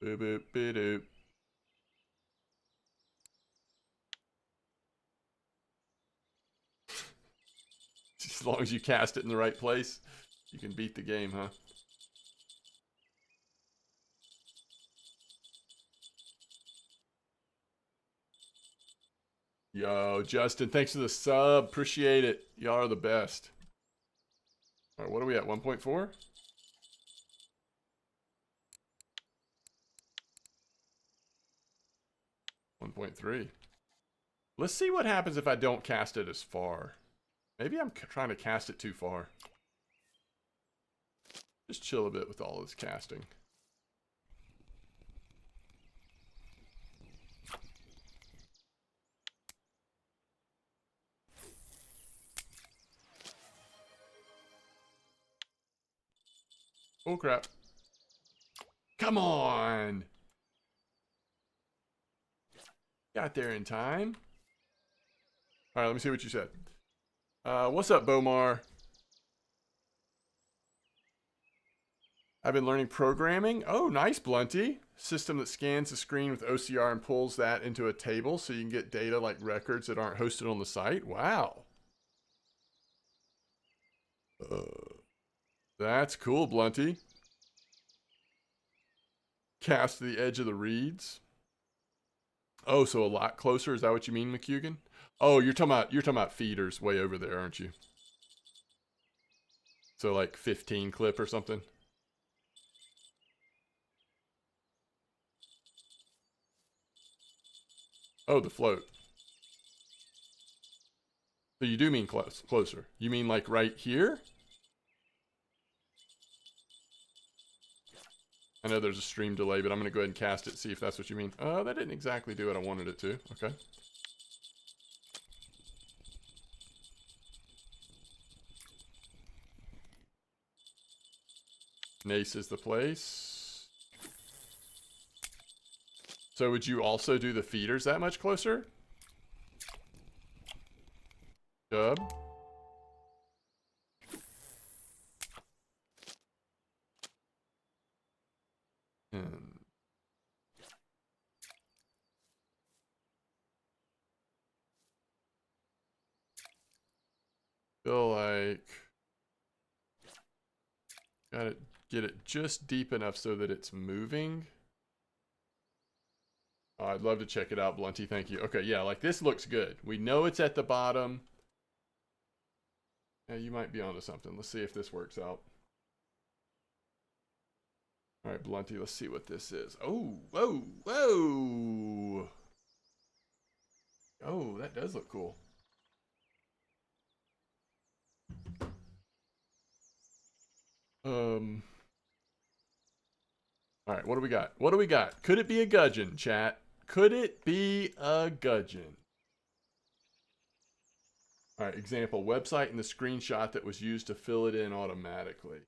Boop, boop, boop, boop. As long as you cast it in the right place, you can beat the game, huh? Yo, Justin, thanks for the sub. Appreciate it. Y'all are the best. All right, what are we at? 1.4? 1.3. Let's see what happens if I don't cast it as far. Maybe I'm trying to cast it too far. Just chill a bit with all this casting. Oh crap. Come on! Got there in time. Alright, let me see what you said. What's up, Bomar? I've been learning programming. Oh, nice, Blunty. System that scans the screen with OCR and pulls that into a table so you can get data like records that aren't hosted on the site. Wow. That's cool, Blunty. Cast to the edge of the reeds. Oh, so a lot closer. Is that what you mean, McCugan? Oh, you're talking about feeders way over there, aren't you? So like 15 clip or something. Oh, the float. So you do mean closer. You mean like right here? I know there's a stream delay, but I'm going to go ahead and cast it, see if that's what you mean. Oh, that didn't exactly do what I wanted it to. Okay. Nace is the place. So would you also do the feeders that much closer? Dub. And feel like gotta get it just deep enough so that it's moving. Oh, I'd love to check it out, Blunty. Thank you. Okay, yeah, like this looks good. We know it's at the bottom. Yeah, you might be onto something. Let's see if this works out. All right, Blunty, let's see what this is. Oh, whoa, whoa. Oh, that does look cool. All right, what do we got? What do we got? Could it be a gudgeon, chat? Could it be a gudgeon? All right, example, website and the screenshot that was used to fill it in automatically.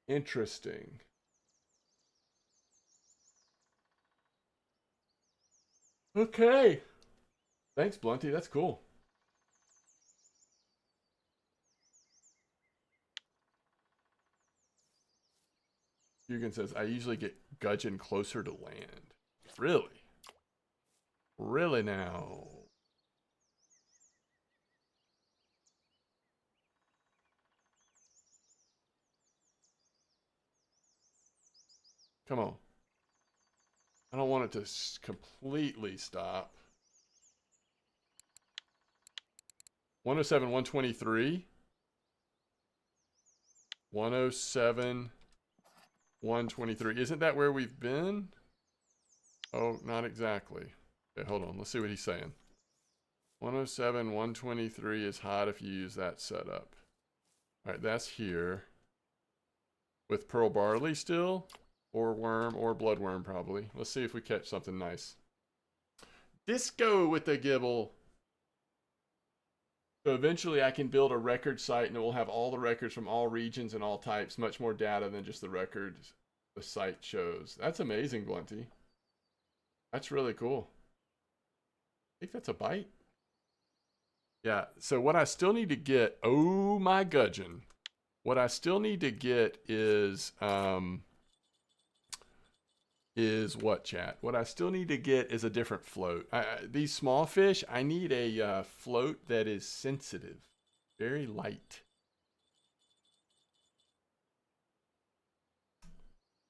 Interesting. Okay. Thanks, Blunty. That's cool. Hugan says, I usually get gudgeon closer to land. Really? Really now? Come on. I don't want it to completely stop. 107, 123. 107, 123. Isn't that where we've been? Oh, not exactly. Okay, hold on. Let's see what he's saying. 107, 123 is hot if you use that setup. All right, that's here. With pearl barley still? Or worm, or bloodworm probably. Let's see if we catch something nice. Disco with the gibble. So eventually I can build a record site and it will have all the records from all regions and all types. Much more data than just the records the site shows. That's amazing, Blunty. That's really cool. I think that's a bite. Yeah, so what I still need to get, oh my gudgeon. What I still need to get is what, chat? What I still need to get is a different float. These small fish, I need a float that is sensitive, very light.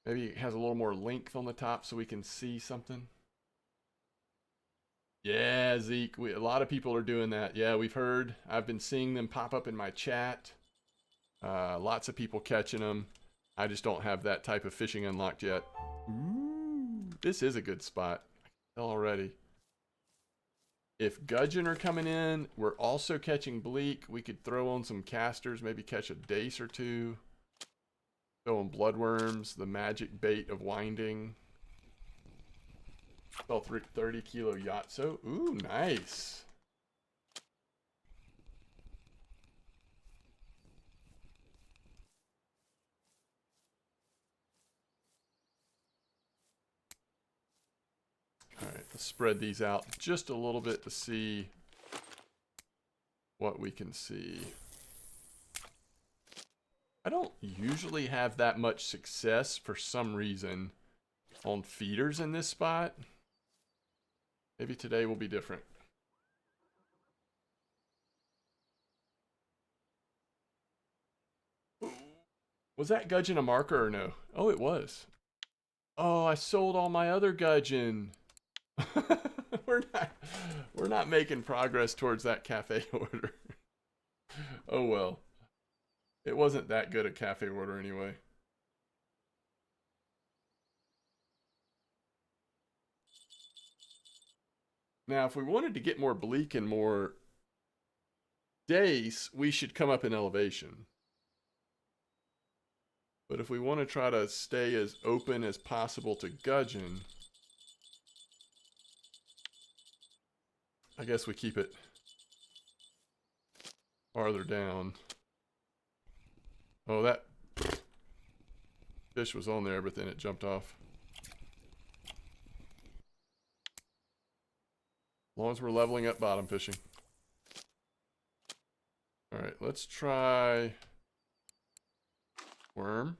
Maybe it has a little more length on the top so we can see something. Yeah, Zeke, a lot of people are doing that. Yeah, we've heard. I've been seeing them pop up in my chat. Lots of people catching them. I just don't have that type of fishing unlocked yet. Ooh, this is a good spot. I can tell already. If gudgeon are coming in, we're also catching bleak. We could throw on some casters, maybe catch a dace or two. Throw on bloodworms, the magic bait of winding. Fell 30 kilo yatso. Ooh, nice. All right, let's spread these out just a little bit to see what we can see. I don't usually have that much success for some reason on feeders in this spot. Maybe today will be different. Was that gudgeon a marker or no? Oh, it was. Oh, I sold all my other gudgeon. we're not making progress towards that cafe order. Oh well. It wasn't that good a cafe order anyway. Now, if we wanted to get more bleak and more dace, we should come up in elevation. But if we want to try to stay as open as possible to gudgeon, I guess we keep it farther down. Oh, that fish was on there, but then it jumped off. As long as we're leveling up bottom fishing. All right, let's try worm.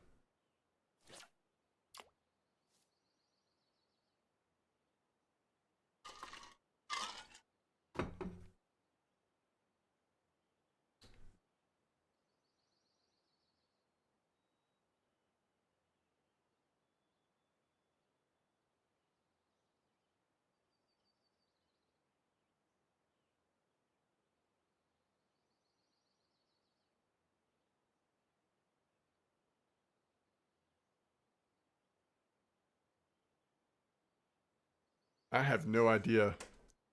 I have no idea.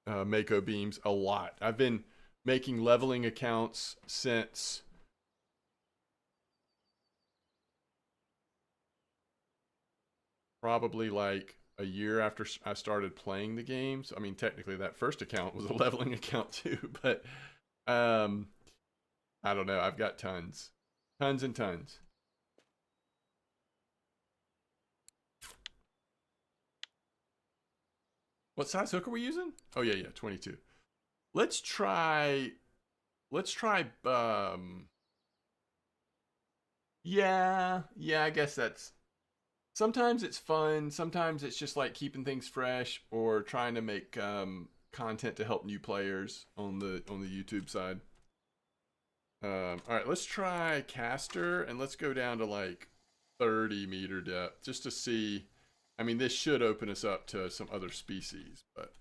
Mako beams a lot. I've been making leveling accounts since probably like a year after I started playing the games. I mean, technically that first account was a leveling account too, but I don't know. I've got tons and tons. What size hook are we using? Oh yeah, 22. Let's try yeah, I guess that's sometimes it's fun, sometimes it's just like keeping things fresh or trying to make content to help new players on the YouTube side. All right, let's try caster and let's go down to like 30-meter depth just to see. I mean, this should open us up to some other species, but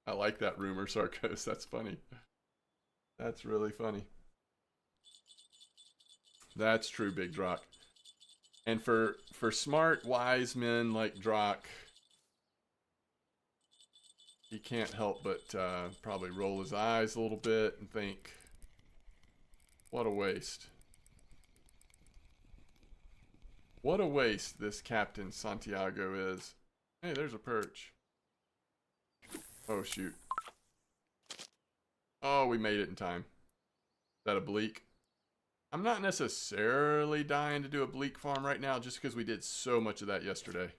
I like that rumor, Sarkos. That's funny. That's really funny. That's true, Big Drock. And for smart, wise men like Drock, he can't help but probably roll his eyes a little bit and think, what a waste. What a waste this Captain Santiago is. Hey, there's a perch. Oh, shoot. Oh, we made it in time. Is that a bleak? I'm not necessarily dying to do a bleak farm right now just because we did so much of that yesterday.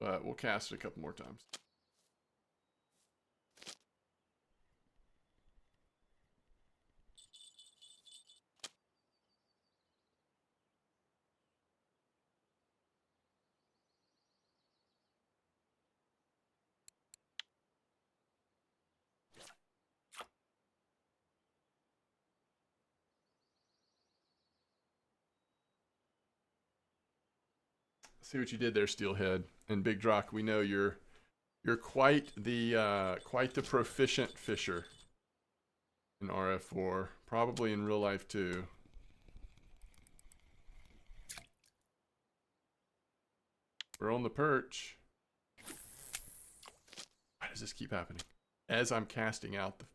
But we'll cast it a couple more times. See what you did there, Steelhead. And Big Drock, we know you're quite the proficient fisher in RF4, probably in real life too. We're on the perch. Why does this keep happening? As I'm casting out, the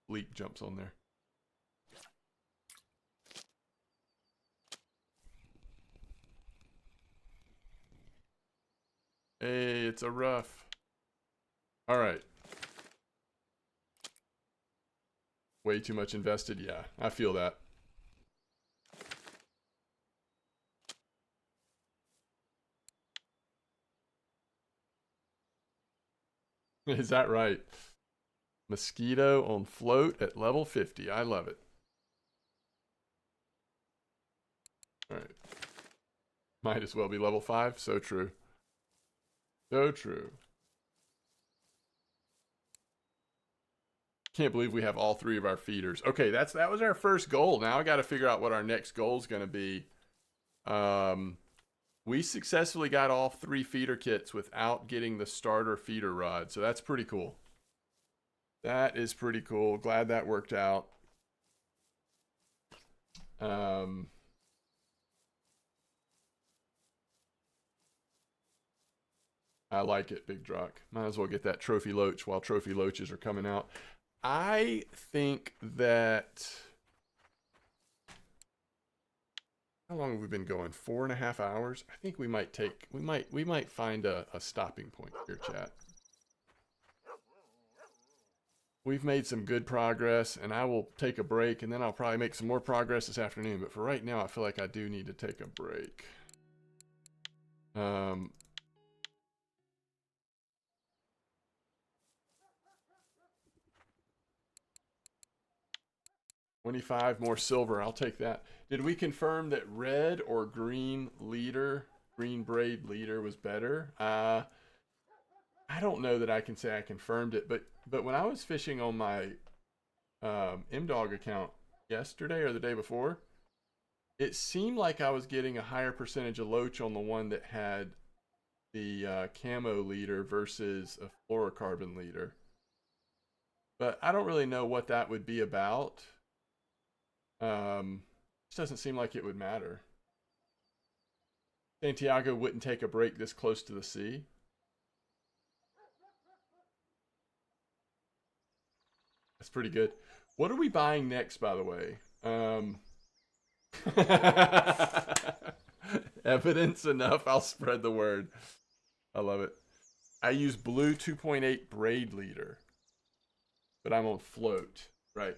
bleak jumps on there. Hey, it's a rough. All right. Way too much invested? Yeah, I feel that. Is that right? Mosquito on float at level 50. I love it. All right. Might as well be level 5. So true. So true. Can't believe we have all 3 of our feeders. Okay, that was our first goal. Now I got to figure out what our next goal is going to be. We successfully got all 3 feeder kits without getting the starter feeder rod. So that's pretty cool. That is pretty cool. Glad that worked out. I like it, Big Drock. Might as well get that trophy loach while trophy loaches are coming out. I think that... How long have we been going? 4.5 hours? I think we might take... We might find a stopping point here, chat. We've made some good progress, and I will take a break, and then I'll probably make some more progress this afternoon. But for right now, I feel like I do need to take a break. 25 more silver. I'll take that. Did we confirm that red or green leader, green braid leader was better? I don't know that I can say I confirmed it, but when I was fishing on my MDawg account yesterday or the day before, it seemed like I was getting a higher percentage of loach on the one that had the camo leader versus a fluorocarbon leader. But I don't really know what that would be about. It doesn't seem like it would matter. Santiago wouldn't take a break this close to the sea. That's pretty good. What are we buying next, by the way? Evidence enough, I'll spread the word. I love it. I use blue 2.8 braid leader, but I'm on float. Right.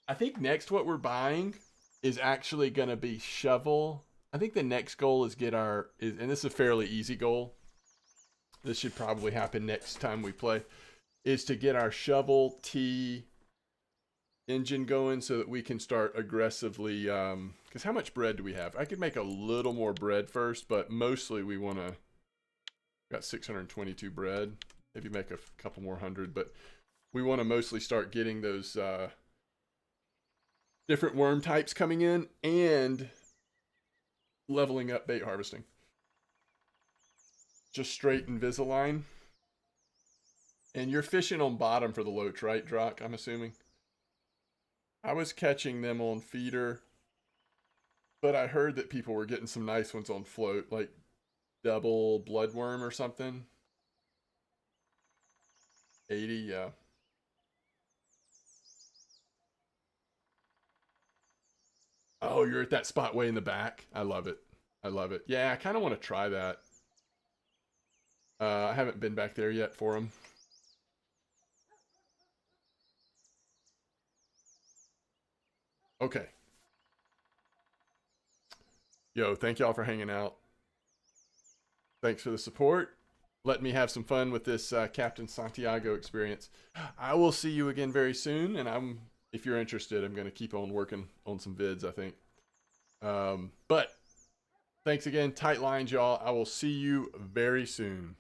I think next what we're buying is actually going to be shovel. I think the next goal is get our, and this is a fairly easy goal. This should probably happen next time we play, is to get our shovel T engine going so that we can start aggressively, because how much bread do we have? I could make a little more bread first, but mostly we want to, got 622 bread, maybe make a couple more hundred, but we want to mostly start getting those different worm types coming in and leveling up bait harvesting. Just straight Invisalign. And you're fishing on bottom for the loach, right, Drock? I'm assuming. I was catching them on feeder, but I heard that people were getting some nice ones on float, like double bloodworm or something. 80, yeah. Oh, you're at that spot way in the back. I love it. I love it. Yeah, I kind of want to try that. I haven't been back there yet for them. Okay. Yo, thank y'all for hanging out. Thanks for the support. Let me have some fun with this Captain Santiago experience. I will see you again very soon, and if you're interested, I'm going to keep on working on some vids, I think. But thanks again. Tight lines, y'all. I will see you very soon.